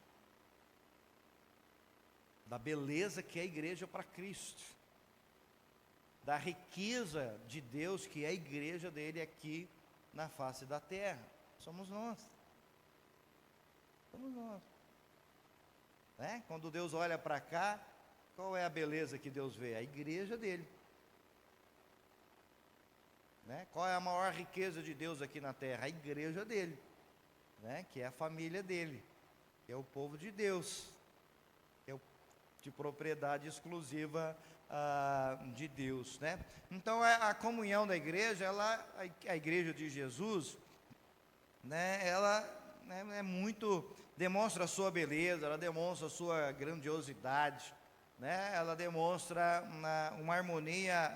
da beleza que é a igreja para Cristo, da riqueza de Deus que é a igreja dele aqui na face da terra. Somos nós. Somos nós. Né? Quando Deus olha para cá, qual é a beleza que Deus vê? A igreja dele. Né? Qual é a maior riqueza de Deus aqui na terra? A igreja dele. né? Que é a família dele, que é o povo de Deus, que é de propriedade exclusiva de Deus, né? Então a comunhão da igreja, a igreja de Jesus, né? Ela, né, é muito, demonstra a sua beleza, ela demonstra a sua grandiosidade, né? Ela demonstra uma harmonia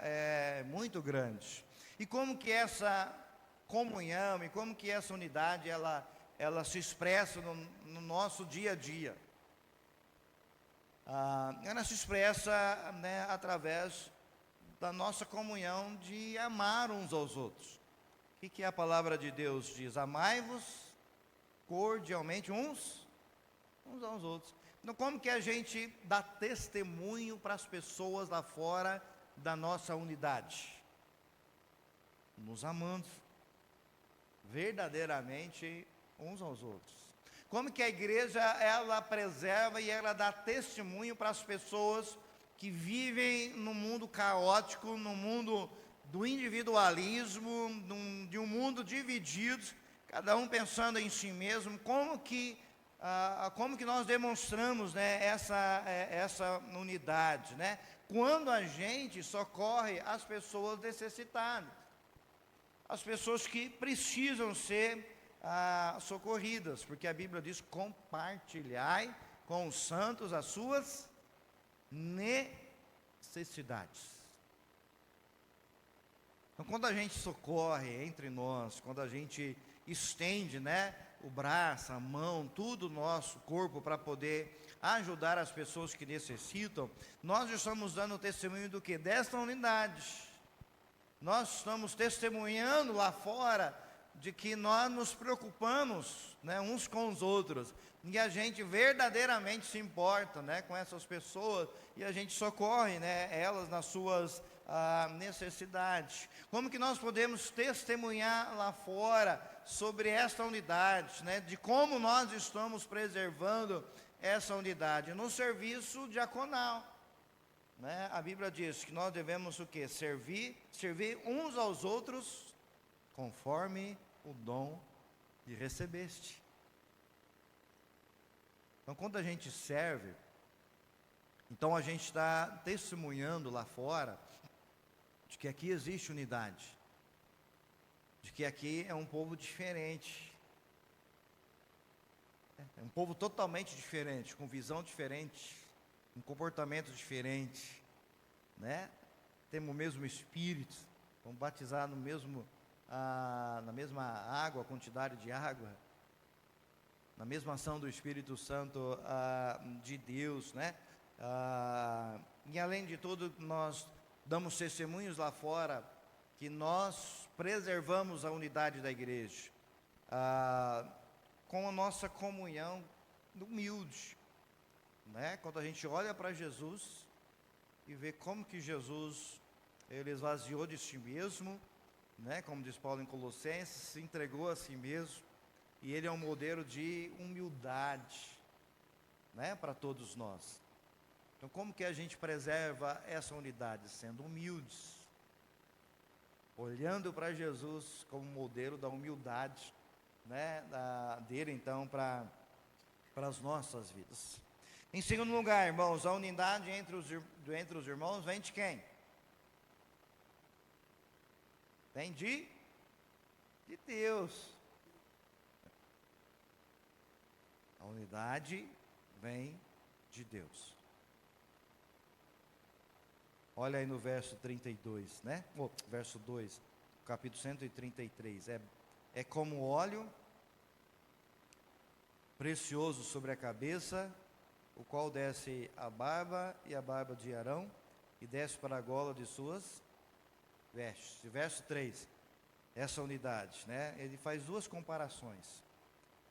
muito grande. E como que essa comunhão e como que essa unidade ela se expressa no nosso dia a dia? Ela se expressa, né, através da nossa comunhão de amar uns aos outros. O que a palavra de Deus diz? Amai-vos cordialmente uns aos outros. Então, como que a gente dá testemunho para as pessoas lá fora da nossa unidade? Nos amando verdadeiramente uns aos outros. Como que a igreja, ela preserva e ela dá testemunho para as pessoas que vivem no mundo caótico, no mundo do individualismo, de um mundo dividido, cada um pensando em si mesmo. Como que nós demonstramos, né, essa unidade, né? Quando a gente socorre as pessoas necessitadas, as pessoas que precisam ser socorridas, porque a Bíblia diz: compartilhai com os santos as suas necessidades. Então, quando a gente socorre entre nós, quando a gente estende, né, o braço, a mão, tudo o nosso corpo para poder ajudar as pessoas que necessitam, nós estamos dando testemunho do que? Desta unidade. Nós estamos testemunhando lá fora de que nós nos preocupamos, né, uns com os outros, e a gente verdadeiramente se importa, né, com essas pessoas, e a gente socorre, né, elas nas suas necessidades. Como que nós podemos testemunhar lá fora sobre essa unidade, né, de como nós estamos preservando essa unidade? No serviço diaconal, né? A Bíblia diz que nós devemos o quê? Servir uns aos outros conforme o dom que recebeste. Então, quando a gente serve, então a gente está testemunhando lá fora de que aqui existe unidade, de que aqui é um povo diferente, é um povo totalmente diferente, com visão diferente, um comportamento diferente, né? Temos o mesmo Espírito, vamos batizar no mesmo, na mesma água, quantidade de água, na mesma ação do Espírito Santo de Deus, né? E além de tudo, nós damos testemunhos lá fora que nós preservamos a unidade da igreja, com a nossa comunhão humilde, né? Quando a gente olha para Jesus e vê como que Jesus, ele esvaziou de si mesmo, né? Como diz Paulo em Colossenses, se entregou a si mesmo, e ele é um modelo de humildade, né, para todos nós. Então, como que a gente preserva essa unidade? Sendo humildes, olhando para Jesus como modelo da humildade, né, dele então para as nossas vidas. Em segundo lugar, irmãos, a unidade entre os irmãos vem de quem? Vem de Deus. A unidade vem de Deus. Olha aí no verso 32, né? Verso 2, capítulo 133. É como óleo precioso sobre a cabeça, o qual desce a barba e a barba de Arão, e desce para a gola de suas vestes. Verso 3, essa unidade, né? Ele faz duas comparações,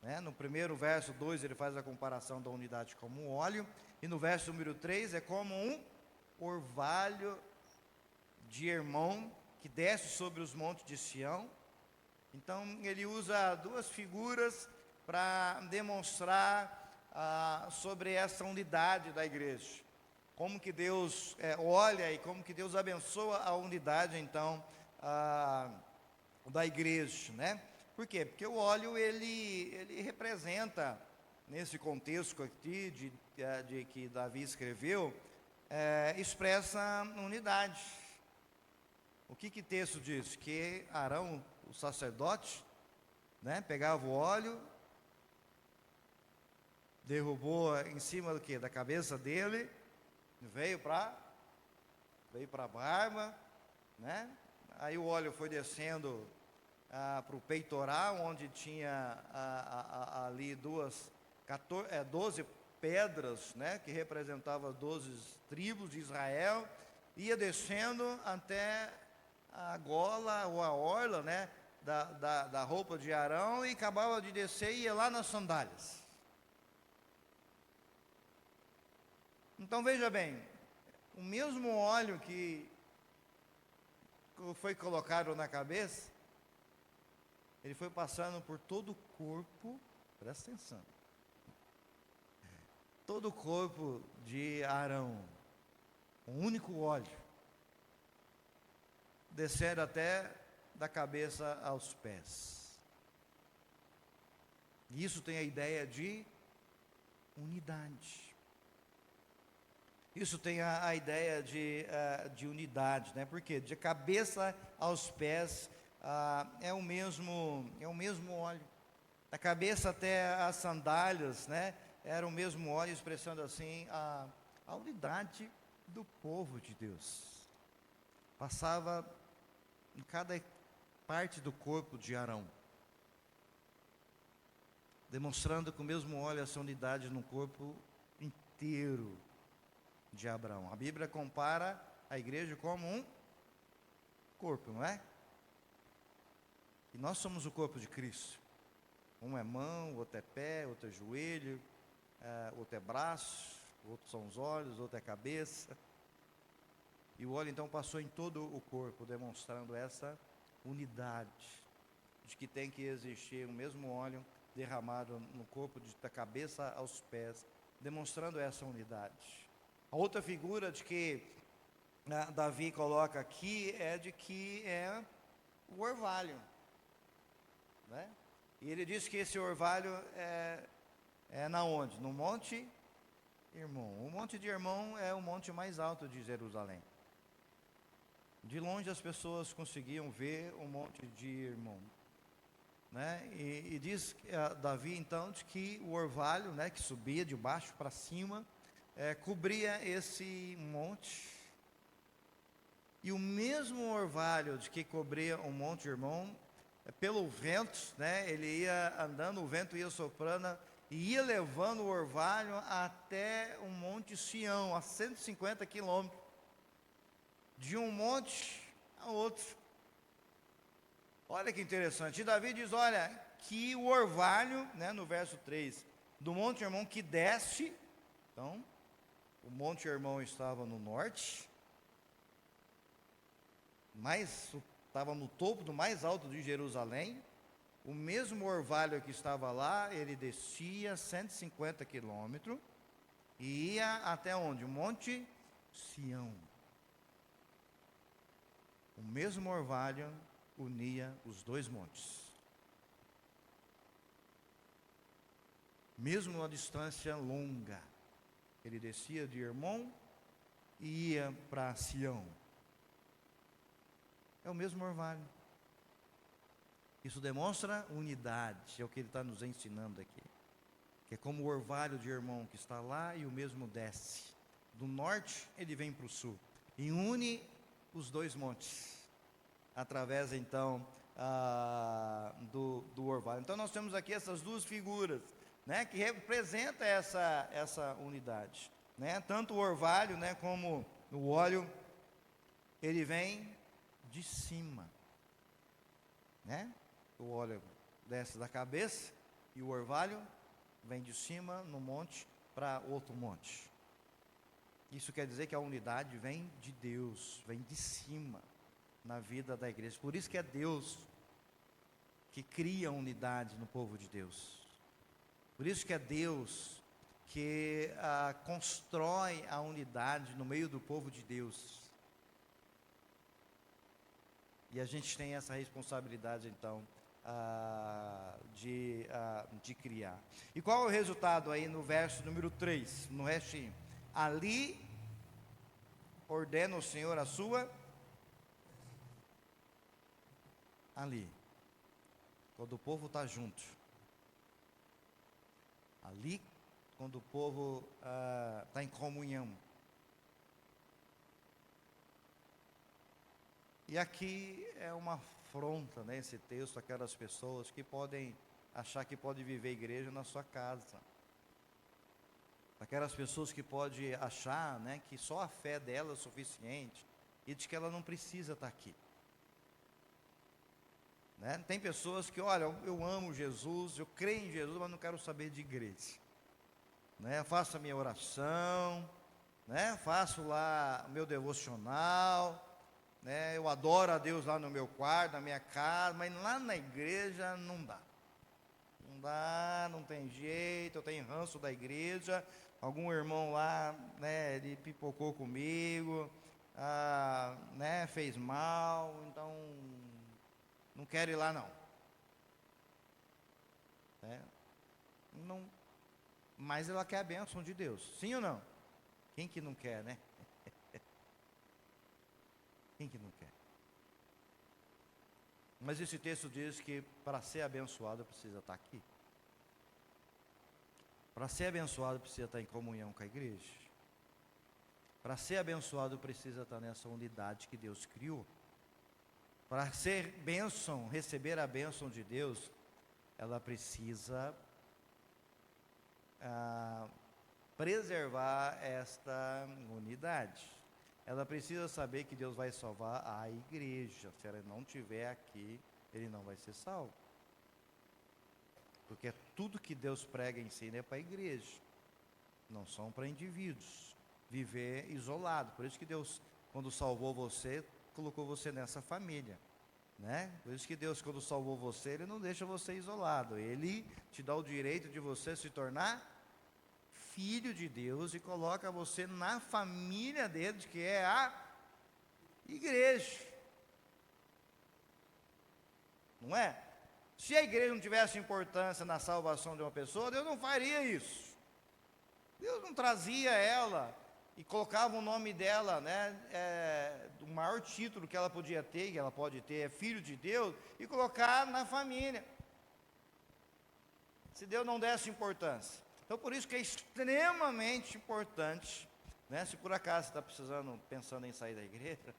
né? No primeiro verso 2 ele faz a comparação da unidade como um óleo, e no verso número 3 é como um orvalho de Hermon que desce sobre os montes de Sião. Então ele usa duas figuras para demonstrar sobre essa unidade da igreja, como que Deus olha e como que Deus abençoa a unidade então da igreja, né? Por quê? Porque o óleo, ele representa, nesse contexto aqui de que Davi escreveu, expressa unidade. O que texto diz? Que Arão, o sacerdote, né, pegava o óleo, derrubou em cima do quê? Da cabeça dele, veio para a barba, né? Aí o óleo foi descendo para o peitoral, onde tinha ali 12 pedras, né, que representavam 12 tribos de Israel, ia descendo até a gola ou a orla, né, da roupa de Arão, e acabava de descer e ia lá nas sandálias. Então veja bem, o mesmo óleo que foi colocado na cabeça, ele foi passando por todo o corpo, presta atenção, todo o corpo de Arão, um único óleo, descendo até da cabeça aos pés. E isso tem a ideia de unidade. Isso tem a ideia de unidade, né? Porque de cabeça aos pés é o mesmo óleo. Da cabeça até as sandálias, né? Era o mesmo óleo, expressando assim a unidade do povo de Deus. Passava em cada parte do corpo de Arão, demonstrando com o mesmo óleo essa unidade no corpo inteiro de Abraão. A Bíblia compara a igreja como um corpo, não é? E nós somos o corpo de Cristo. Um é mão, outro é pé, outro é joelho, outro é braço, outro são os olhos, outro é cabeça. E o óleo então passou em todo o corpo, demonstrando essa unidade, de que tem que existir o mesmo óleo derramado no corpo, da cabeça aos pés, demonstrando essa unidade. A outra figura de que Davi coloca aqui é de que é o orvalho, né? E ele diz que esse orvalho é na onde? No Monte Hermon. O Monte de Hermon é o monte mais alto de Jerusalém. De longe as pessoas conseguiam ver o Monte de Hermon, né? E diz Davi então de que o orvalho, né, que subia de baixo para cima, cobria esse monte. E o mesmo orvalho de que cobria o Monte Hermon, pelo vento, né, ele ia andando, o vento ia soprando e ia levando o orvalho até o Monte Sião, a 150 quilômetros, de um monte a outro. Olha que interessante. E Davi diz, olha, que o orvalho, né, no verso 3, do Monte Hermon que desce, então, o Monte Hermon estava no norte, mas estava no topo do mais alto de Jerusalém. O mesmo orvalho que estava lá, ele descia 150 quilômetros e ia até onde? O Monte Sião. O mesmo orvalho unia os dois montes. Mesmo a distância longa, ele descia de Hermon e ia para Sião. É o mesmo orvalho. Isso demonstra unidade, é o que ele está nos ensinando aqui. Que é como o orvalho de Hermon que está lá e o mesmo desce. Do norte ele vem para o sul e une os dois montes, através então do orvalho. Então nós temos aqui essas duas figuras, né, que representam essa unidade, né? Tanto o orvalho, né, como o óleo, ele vem de cima, né? O óleo desce da cabeça e o orvalho vem de cima no monte para outro monte. Isso quer dizer que a unidade vem de Deus, vem de cima na vida da igreja. Por isso que é Deus que cria a unidade no povo de Deus. Por isso que é Deus que constrói a unidade no meio do povo de Deus. E a gente tem essa responsabilidade então de criar. E qual é o resultado aí no verso número 3, no restinho? Ali ordena o Senhor a sua... Ali, quando o povo está junto. Ali, quando o povo está em comunhão. E aqui é uma afronta, né, esse texto, aquelas pessoas que podem achar que pode viver igreja na sua casa. Aquelas pessoas que podem achar, né, que só a fé dela é suficiente e de que ela não precisa estar aqui. Né? Tem pessoas que, olha, eu amo Jesus, eu creio em Jesus, mas não quero saber de igreja. Né? Eu faço a minha oração, né? Faço lá o meu devocional, né? Eu adoro a Deus lá no meu quarto, na minha casa, mas lá na igreja não dá. Não dá, não tem jeito, eu tenho ranço da igreja. Algum irmão lá, né, ele pipocou comigo, né, fez mal, então não quero ir lá não. Não. Mas ela quer a bênção de Deus, sim ou não? Quem que não quer, né? Quem que não quer? Mas esse texto diz que para ser abençoado precisa estar aqui. Para ser abençoado precisa estar em comunhão com a igreja. Para ser abençoado precisa estar nessa unidade que Deus criou. Para ser bênção, receber a bênção de Deus, ela precisa preservar esta unidade. Ela precisa saber que Deus vai salvar a igreja. Se ela não estiver aqui, ele não vai ser salvo. Porque tudo que Deus prega e ensina é para a igreja. Não são para indivíduos. Viver isolado. Por isso que Deus, quando salvou você, colocou você nessa família. Né? Por isso que Deus, quando salvou você, Ele não deixa você isolado. Ele te dá o direito de você se tornar filho de Deus e coloca você na família dele, que é a igreja. Não é? Se a igreja não tivesse importância na salvação de uma pessoa, Deus não faria isso. Deus não trazia ela e colocava o nome dela, né, o maior título que ela podia ter, que ela pode ter, é filho de Deus, e colocar na família. Se Deus não desse importância. Então, por isso que é extremamente importante, né, se por acaso você está pensando em sair da igreja,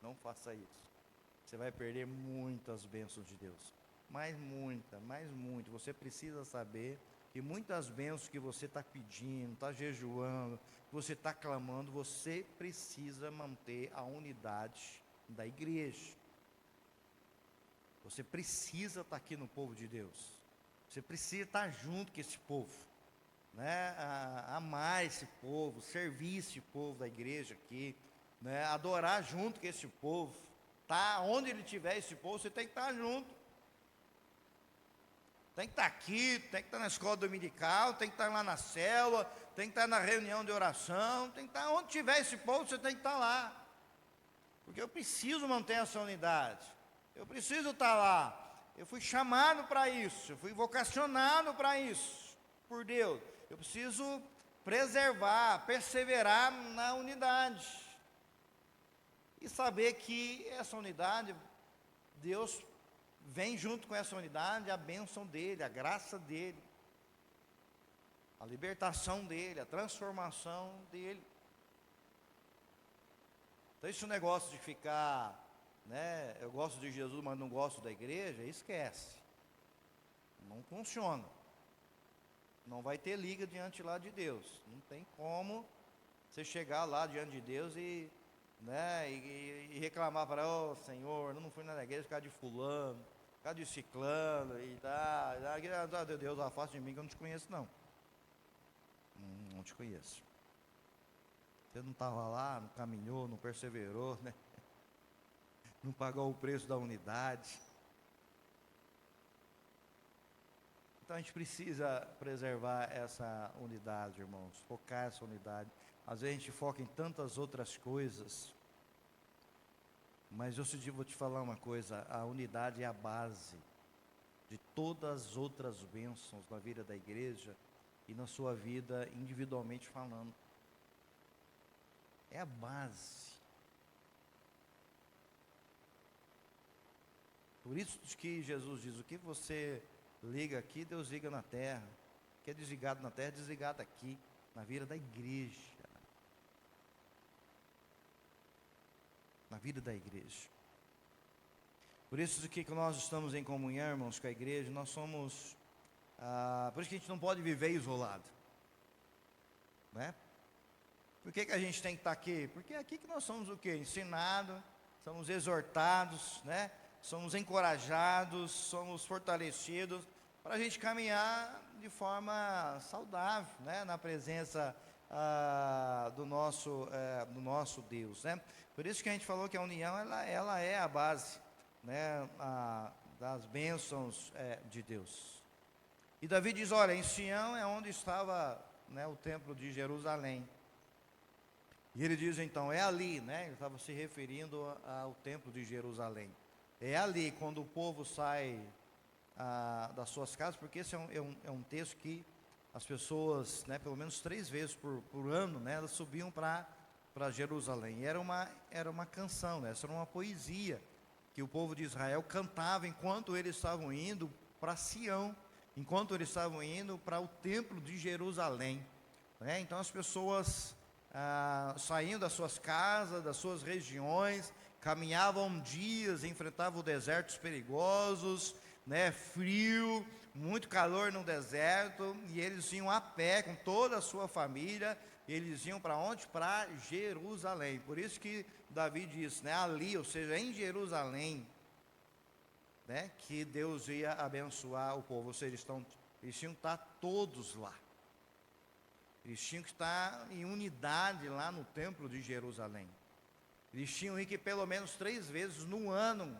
não faça isso. Você vai perder muitas bênçãos de Deus. Mais muita. Você precisa saber que muitas bênçãos que você está pedindo, está jejuando, que você está clamando, você precisa manter a unidade da igreja. Você precisa estar aqui no povo de Deus. Você precisa estar junto com esse povo. Né? Amar esse povo, servir esse povo da igreja aqui. Né? Adorar junto com esse povo. Tá? Onde ele tiver esse povo, você tem que estar junto. Tem que estar aqui, tem que estar na escola dominical, tem que estar lá na célula, tem que estar na reunião de oração, tem que estar onde tiver esse povo, você tem que estar lá. Porque eu preciso manter essa unidade. Eu preciso estar lá. Eu fui chamado para isso, eu fui vocacionado para isso, por Deus. Eu preciso preservar, perseverar na unidade. E saber que essa unidade, Deus vem junto com essa unidade a bênção dele, a graça dele, a libertação dele, a transformação dele. Então esse negócio de ficar, né, eu gosto de Jesus, mas não gosto da igreja, esquece. Não funciona. Não vai ter liga diante lá de Deus. Não tem como você chegar lá diante de Deus e, né, e reclamar para, oh, Senhor, não fui na igreja por causa de fulano, por causa de ciclano, e Deus, afasta de mim que eu não te conheço não. Não te conheço. Você não estava lá, não caminhou, não perseverou, né? Não pagou o preço da unidade. Então a gente precisa preservar essa unidade, irmãos, focar essa unidade. Às vezes a gente foca em tantas outras coisas, mas eu vou te falar uma coisa, a unidade é a base de todas as outras bênçãos na vida da igreja e na sua vida individualmente falando. É a base. Por isso que Jesus diz, o que você liga aqui, Deus liga na terra. O que é desligado na terra, é desligado aqui, na vida da igreja. Na vida da igreja. Por isso que nós estamos em comunhão, irmãos, com a igreja, nós somos... por isso que a gente não pode viver isolado. Né? Por que a gente tem que estar aqui? Porque é aqui que nós somos o quê? Ensinados, somos exortados, né? Somos encorajados, somos fortalecidos, para a gente caminhar de forma saudável, né? Na presença do nosso Deus, né? Por isso que a gente falou que a união, ela é a base, né? Das bênçãos de Deus. E Davi diz, olha, em Sião é onde estava, né, o templo de Jerusalém. E ele diz então, é ali, né? Ele estava se referindo ao templo de Jerusalém. É ali, quando o povo sai das suas casas, porque esse é um texto que as pessoas, né, pelo menos 3 vezes por ano, né, elas subiam para Jerusalém. E era uma canção, né? Essa era uma poesia que o povo de Israel cantava enquanto eles estavam indo para Sião, enquanto eles estavam indo para o templo de Jerusalém. Né? Então as pessoas saíam das suas casas, das suas regiões, caminhavam dias, enfrentavam desertos perigosos, né, frio, muito calor no deserto, e eles iam a pé com toda a sua família, e eles iam para onde? Para Jerusalém. Por isso que Davi diz, né, ali, ou seja, em Jerusalém, né, que Deus ia abençoar o povo, ou seja, eles tinham que estar todos lá. Eles tinham que estar em unidade lá no templo de Jerusalém. Eles tinham que pelo menos 3 vezes no ano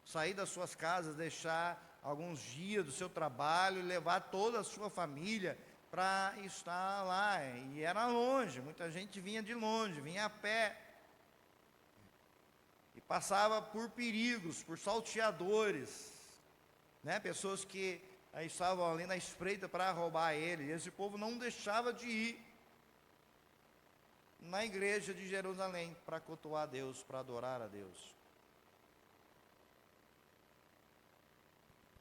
sair das suas casas, deixar alguns dias do seu trabalho e levar toda a sua família para estar lá. E era longe, muita gente vinha de longe, vinha a pé. E passava por perigos, por salteadores, né? Pessoas que estavam ali na espreita para roubar ele. E esse povo não deixava de ir na igreja de Jerusalém para cultuar a Deus, para adorar a Deus.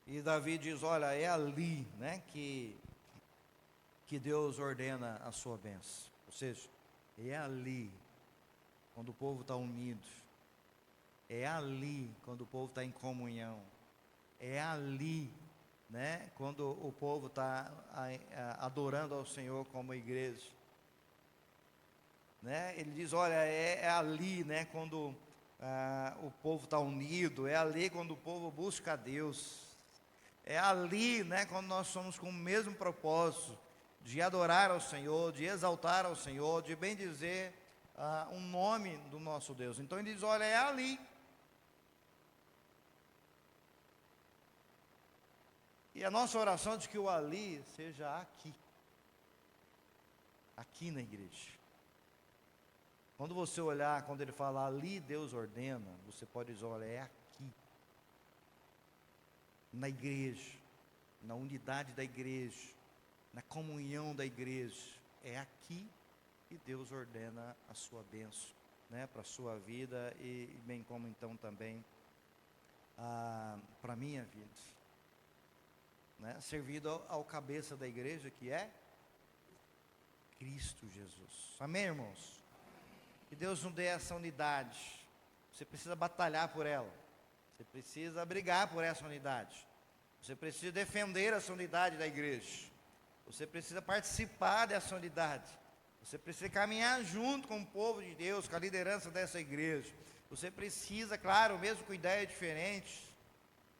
E Davi diz, olha, é ali, né, que Deus ordena a sua bênção. Ou seja, é ali, quando o povo está unido. É ali, quando o povo está em comunhão. É ali, né, quando o povo está adorando ao Senhor como igreja. Né? Ele diz, olha, é ali, né, quando o povo está unido. É ali quando o povo busca a Deus. É ali, né, quando nós somos com o mesmo propósito de adorar ao Senhor, de exaltar ao Senhor, de bendizer o nome do nosso Deus. Então ele diz, olha, é ali. E a nossa oração é de que o ali seja aqui. Aqui na igreja. Quando você olhar, quando ele fala ali Deus ordena, você pode dizer, olha, é aqui. Na igreja, na unidade da igreja, na comunhão da igreja. É aqui que Deus ordena a sua bênção, né, para a sua vida e bem como então também para a minha vida. Né, servido ao cabeça da igreja, que é Cristo Jesus. Amém, irmãos? Que Deus nos dê essa unidade. Você precisa batalhar por ela. Você precisa brigar por essa unidade. Você precisa defender essa unidade da igreja. Você precisa participar dessa unidade. Você precisa caminhar junto com o povo de Deus, com a liderança dessa igreja. Você precisa, claro, mesmo com ideias diferentes,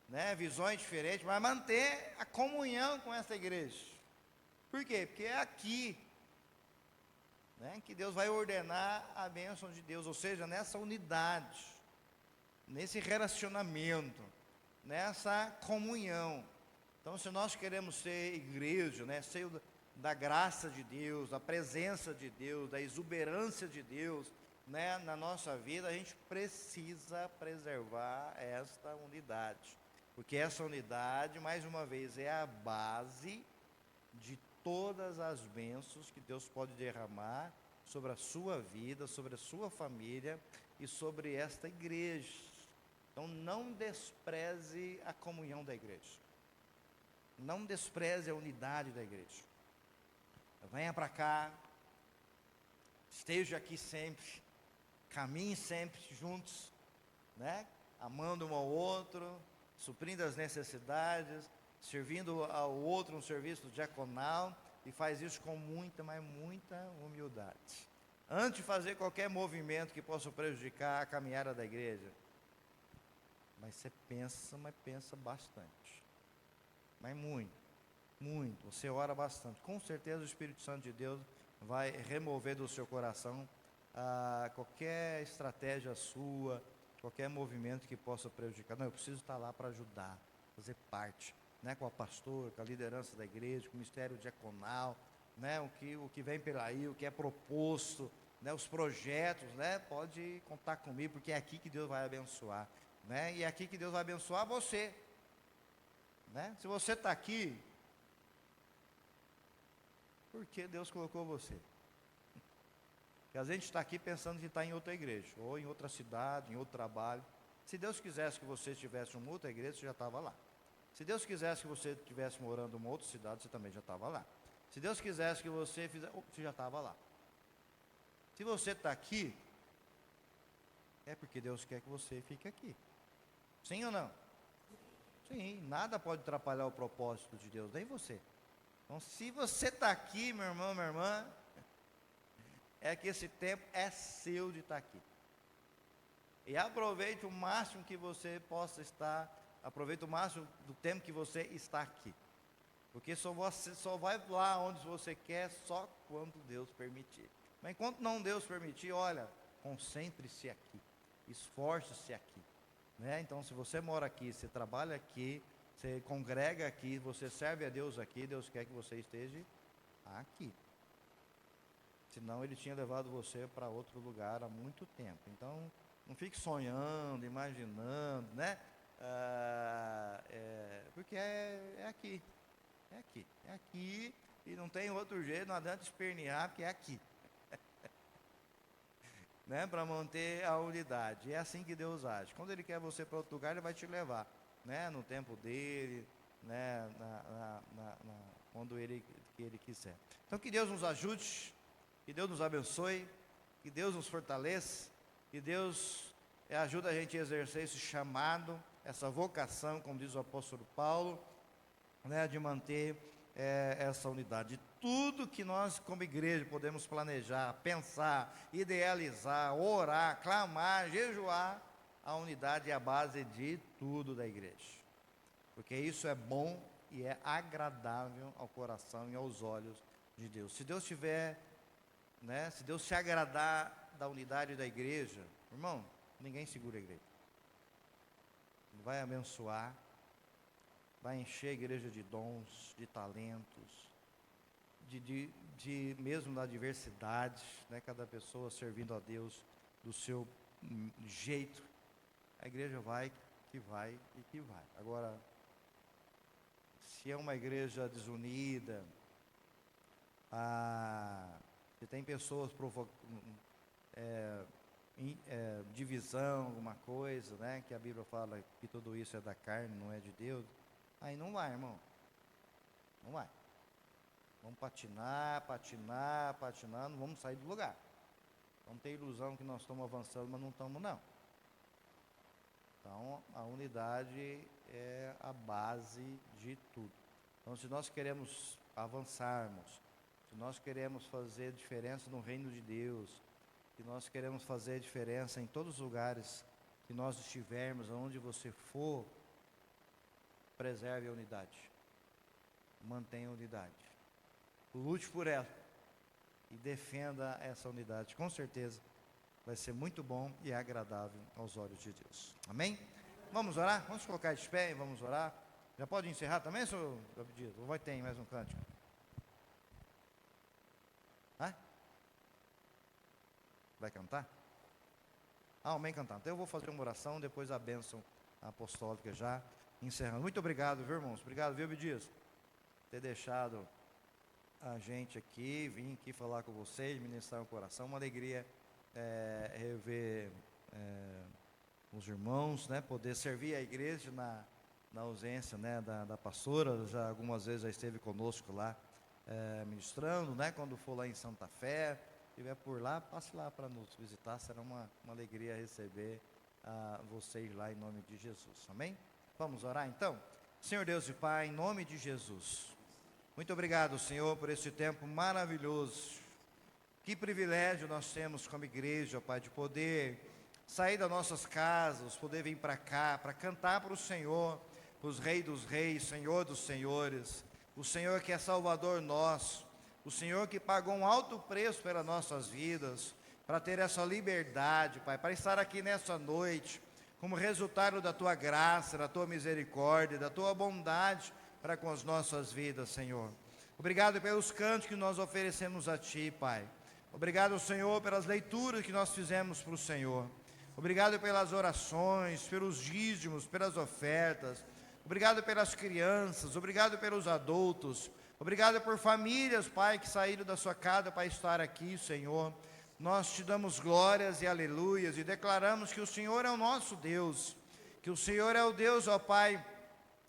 né, visões diferentes, mas manter a comunhão com essa igreja. Por quê? Porque é aqui, né, que Deus vai ordenar a bênção de Deus, ou seja, nessa unidade, nesse relacionamento, nessa comunhão. Então, se nós queremos ser igreja, né, ser da graça de Deus, da presença de Deus, da exuberância de Deus, né, na nossa vida, a gente precisa preservar esta unidade. Porque essa unidade, mais uma vez, é a base de todas as bênçãos que Deus pode derramar sobre a sua vida, sobre a sua família e sobre esta igreja. Então, não despreze a comunhão da igreja. Não despreze a unidade da igreja. Venha para cá, esteja aqui sempre, caminhe sempre juntos, né? Amando um ao outro, suprindo as necessidades, servindo ao outro um serviço diaconal, e faz isso com muita, mas muita humildade. Antes de fazer qualquer movimento que possa prejudicar a caminhada da igreja, mas pensa bastante. Mas muito, muito. Você ora bastante. Com certeza o Espírito Santo de Deus vai remover do seu coração qualquer estratégia sua, qualquer movimento que possa prejudicar. Não, eu preciso estar lá para ajudar, fazer parte, né, com a pastora, com a liderança da igreja, com o ministério diaconal, né, o que vem pela aí, o que é proposto, né, os projetos, né, pode contar comigo, porque é aqui que Deus vai abençoar, né, e é aqui que Deus vai abençoar você, né? Se você está aqui, porque Deus colocou você. Porque a gente está aqui pensando que está em outra igreja, ou em outra cidade, em outro trabalho. Se Deus quisesse que você estivesse em uma outra igreja, você já estava lá. Se Deus quisesse que você estivesse morando em uma outra cidade, você também já estava lá. Se Deus quisesse que você fizesse, você já estava lá. Se você está aqui, é porque Deus quer que você fique aqui. Sim ou não? Sim, nada pode atrapalhar o propósito de Deus, nem você. Então, se você está aqui, meu irmão, minha irmã, é que esse tempo é seu de estar aqui. E aproveite o máximo que você possa estar, aproveite o máximo do tempo que você está aqui. Porque você só vai lá onde você quer só quando Deus permitir. Mas enquanto não Deus permitir, olha, concentre-se aqui, esforce-se aqui. Né? Então, se você mora aqui, você trabalha aqui, você congrega aqui, você serve a Deus aqui, Deus quer que você esteja aqui. Senão Ele tinha levado você para outro lugar há muito tempo. Então, não fique sonhando, imaginando, né? Porque é aqui. É aqui. É aqui e não tem outro jeito, não adianta espernear, porque é aqui. Né, para manter a unidade. É assim que Deus age. Quando Ele quer você para outro lugar, Ele vai te levar, né, no tempo dele, né, quando Ele quiser. Então, que Deus nos ajude, que Deus nos abençoe, que Deus nos fortaleça, que Deus ajude a gente a exercer esse chamado, essa vocação, como diz o apóstolo Paulo, né, de manter essa unidade. Tudo que nós como igreja podemos planejar, pensar, idealizar, orar, clamar, jejuar, a unidade é a base de tudo da igreja. Porque isso é bom e é agradável ao coração e aos olhos de Deus. Se Deus tiver, né, se Deus se agradar da unidade da igreja, irmão, ninguém segura a igreja. Ele vai abençoar, vai encher a igreja de dons, de talentos, de mesmo da diversidade, né? Cada pessoa servindo a Deus do seu jeito. A igreja vai que vai e que vai. Agora, se é uma igreja desunida, se tem pessoas divisão, alguma coisa, né? Que a Bíblia fala que tudo isso é da carne, não é de Deus. Aí não vai, irmão. Não vai. Vamos patinar, não vamos sair do lugar. Vamos ter ilusão que nós estamos avançando, mas não estamos, não. Então, a unidade é a base de tudo. Então, se nós queremos avançarmos, se nós queremos fazer diferença no reino de Deus, se nós queremos fazer diferença em todos os lugares que nós estivermos, aonde você for, preserve a unidade, mantenha a unidade, lute por ela e defenda essa unidade. Com certeza vai ser muito bom e agradável aos olhos de Deus. Amém? Vamos orar? Vamos colocar de pé e vamos orar. Já pode encerrar também, senhor David? Ou vai ter mais um cântico? Vai cantar? Amém, cantar. Então eu vou fazer uma oração, depois a bênção apostólica já. encerrando. Muito obrigado, viu, irmãos? Obrigado, viu, Bidias? Ter deixado a gente aqui, vim aqui falar com vocês, ministrar o coração. Uma alegria rever os irmãos, né? Poder servir a igreja na ausência, né, da pastora. Já algumas vezes já esteve conosco lá ministrando, né? Quando for lá em Santa Fé, estiver por lá, passe lá para nos visitar. Será uma alegria receber vocês lá em nome de Jesus. Amém? Vamos orar então? Senhor Deus e Pai, em nome de Jesus, muito obrigado, Senhor, por esse tempo maravilhoso. Que privilégio nós temos como igreja, Pai, de poder sair das nossas casas, poder vir para cá, para cantar para o Senhor, para os Reis dos Reis, Senhor dos Senhores, o Senhor que é Salvador nosso, o Senhor que pagou um alto preço pelas nossas vidas, para ter essa liberdade, Pai, para estar aqui nessa noite, como resultado da Tua graça, da Tua misericórdia, da Tua bondade para com as nossas vidas, Senhor. Obrigado pelos cantos que nós oferecemos a Ti, Pai. Obrigado, Senhor, pelas leituras que nós fizemos para o Senhor. Obrigado pelas orações, pelos dízimos, pelas ofertas. Obrigado pelas crianças, obrigado pelos adultos. Obrigado por famílias, Pai, que saíram da sua casa para estar aqui, Senhor. Nós Te damos glórias e aleluias e declaramos que o Senhor é o nosso Deus, que o Senhor é o Deus, ó Pai,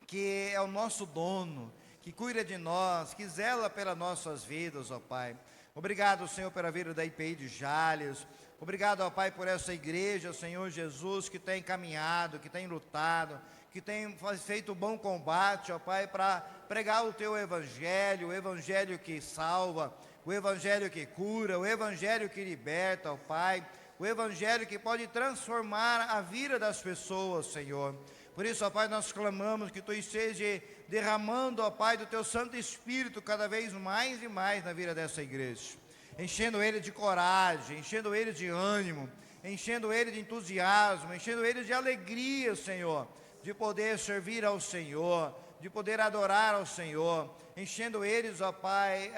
que é o nosso dono, que cuida de nós, que zela pelas nossas vidas, ó Pai. Obrigado, Senhor, pela vida da IPI de Jales. Obrigado, ó Pai, por essa igreja, Senhor Jesus, que tem caminhado, que tem lutado, que tem feito bom combate, ó Pai, para pregar o Teu Evangelho, o Evangelho que salva, o Evangelho que cura, o Evangelho que liberta, ó Pai, o Evangelho que pode transformar a vida das pessoas, Senhor. Por isso, ó Pai, nós clamamos que Tu esteja derramando, ó Pai, do Teu Santo Espírito cada vez mais e mais na vida dessa igreja, enchendo ele de coragem, enchendo ele de ânimo, enchendo ele de entusiasmo, enchendo ele de alegria, Senhor, de poder servir ao Senhor, de poder adorar ao Senhor, enchendo eles, ó Pai,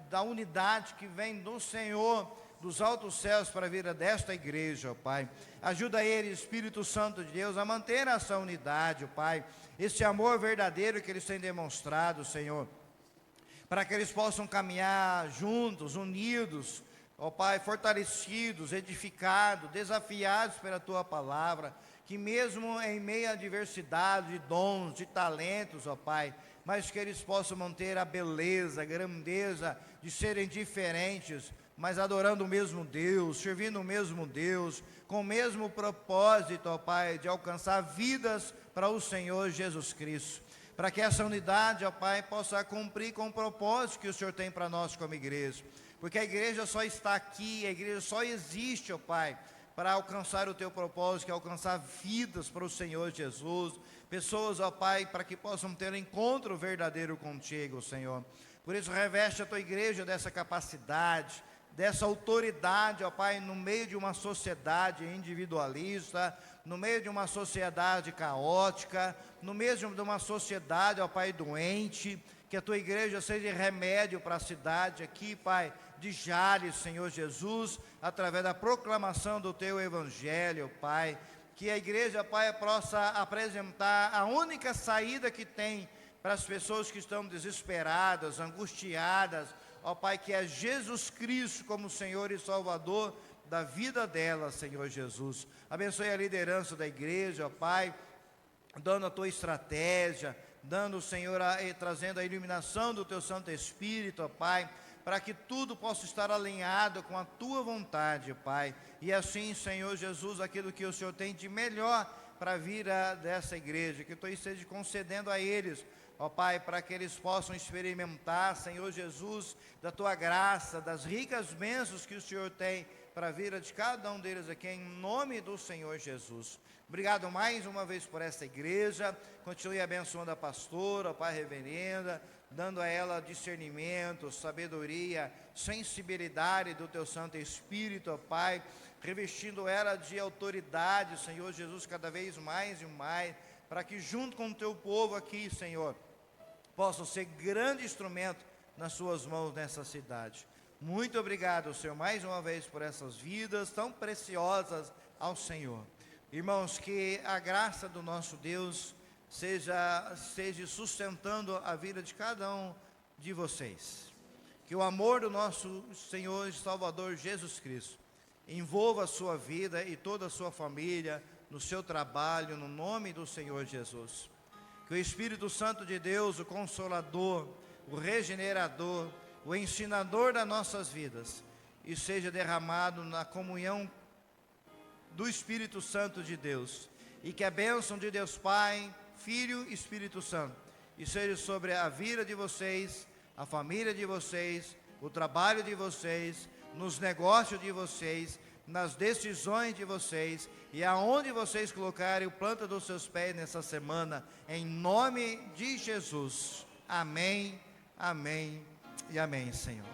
da unidade que vem do Senhor, dos altos céus para a vida desta igreja, ó Pai. Ajuda eles, Espírito Santo de Deus, a manter essa unidade, ó Pai, esse amor verdadeiro que eles têm demonstrado, Senhor, para que eles possam caminhar juntos, unidos, ó Pai, fortalecidos, edificados, desafiados pela Tua palavra, que mesmo em meio à diversidade de dons, de talentos, ó Pai, mas que eles possam manter a beleza, a grandeza de serem diferentes, mas adorando o mesmo Deus, servindo o mesmo Deus, com o mesmo propósito, ó Pai, de alcançar vidas para o Senhor Jesus Cristo, para que essa unidade, ó Pai, possa cumprir com o propósito que o Senhor tem para nós como igreja, porque a igreja só está aqui, a igreja só existe, ó Pai, para alcançar o Teu propósito, que é alcançar vidas para o Senhor Jesus, pessoas, ó Pai, para que possam ter um encontro verdadeiro contigo, Senhor. Por isso, reveste a Tua igreja dessa capacidade, dessa autoridade, ó Pai, no meio de uma sociedade individualista, no meio de uma sociedade caótica, no meio de uma sociedade, ó Pai, doente, que a Tua igreja seja remédio para a cidade aqui, Pai, de Jales, Senhor Jesus, através da proclamação do Teu Evangelho, Pai, que a igreja, Pai, possa apresentar a única saída que tem para as pessoas que estão desesperadas, angustiadas, ó Pai, que é Jesus Cristo como Senhor e Salvador da vida delas, Senhor Jesus. Abençoe a liderança da igreja, ó Pai, dando a Tua estratégia, dando, Senhor, trazendo a iluminação do Teu Santo Espírito, ó Pai, para que tudo possa estar alinhado com a Tua vontade, Pai. E assim, Senhor Jesus, aquilo que o Senhor tem de melhor para a vida dessa igreja, que Tu esteja concedendo a eles, ó Pai, para que eles possam experimentar, Senhor Jesus, da Tua graça, das ricas bênçãos que o Senhor tem para a vida de cada um deles aqui, em nome do Senhor Jesus. Obrigado mais uma vez por esta igreja, continue abençoando a pastora, ó Pai, reverenda, dando a ela discernimento, sabedoria, sensibilidade do Teu Santo Espírito, ó Pai, revestindo ela de autoridade, Senhor Jesus, cada vez mais e mais, para que junto com o Teu povo aqui, Senhor, possam ser grande instrumento nas Suas mãos nessa cidade. Muito obrigado, Senhor, mais uma vez por essas vidas tão preciosas ao Senhor. Irmãos, que a graça do nosso Deus seja sustentando a vida de cada um de vocês. Que o amor do nosso Senhor e Salvador Jesus Cristo envolva a sua vida e toda a sua família, no seu trabalho, no nome do Senhor Jesus. Que o Espírito Santo de Deus, o Consolador, o Regenerador, o Ensinador das nossas vidas, e seja derramado na comunhão do Espírito Santo de Deus. E que a bênção de Deus Pai, Filho e Espírito Santo, e seja sobre a vida de vocês, a família de vocês, o trabalho de vocês, nos negócios de vocês, nas decisões de vocês, e aonde vocês colocarem o planta dos seus pés nessa semana, em nome de Jesus. Amém, amém e amém, Senhor.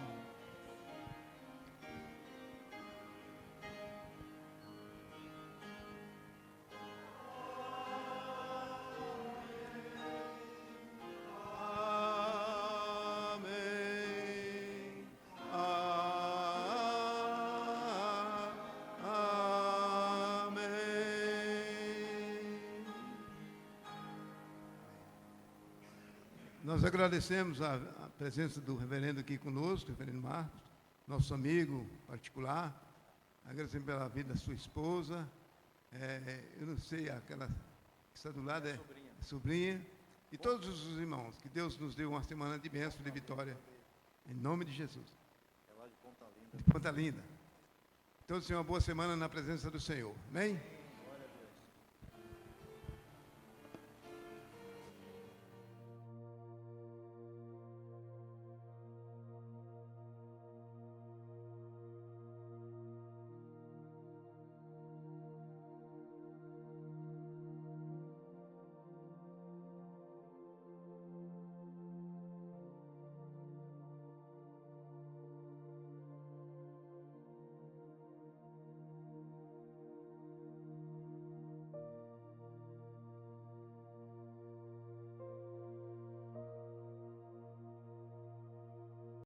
Amém. Amém. Nós agradecemos a presença do reverendo aqui conosco, reverendo Marcos, nosso amigo particular. Agradecemos pela vida da sua esposa. Eu não sei, aquela que está do lado é sobrinha. E todos os irmãos, que Deus nos dê uma semana de bênção e de vitória, em nome de Jesus. De Ponta Linda. Todos tenham uma boa semana na presença do Senhor. Amém?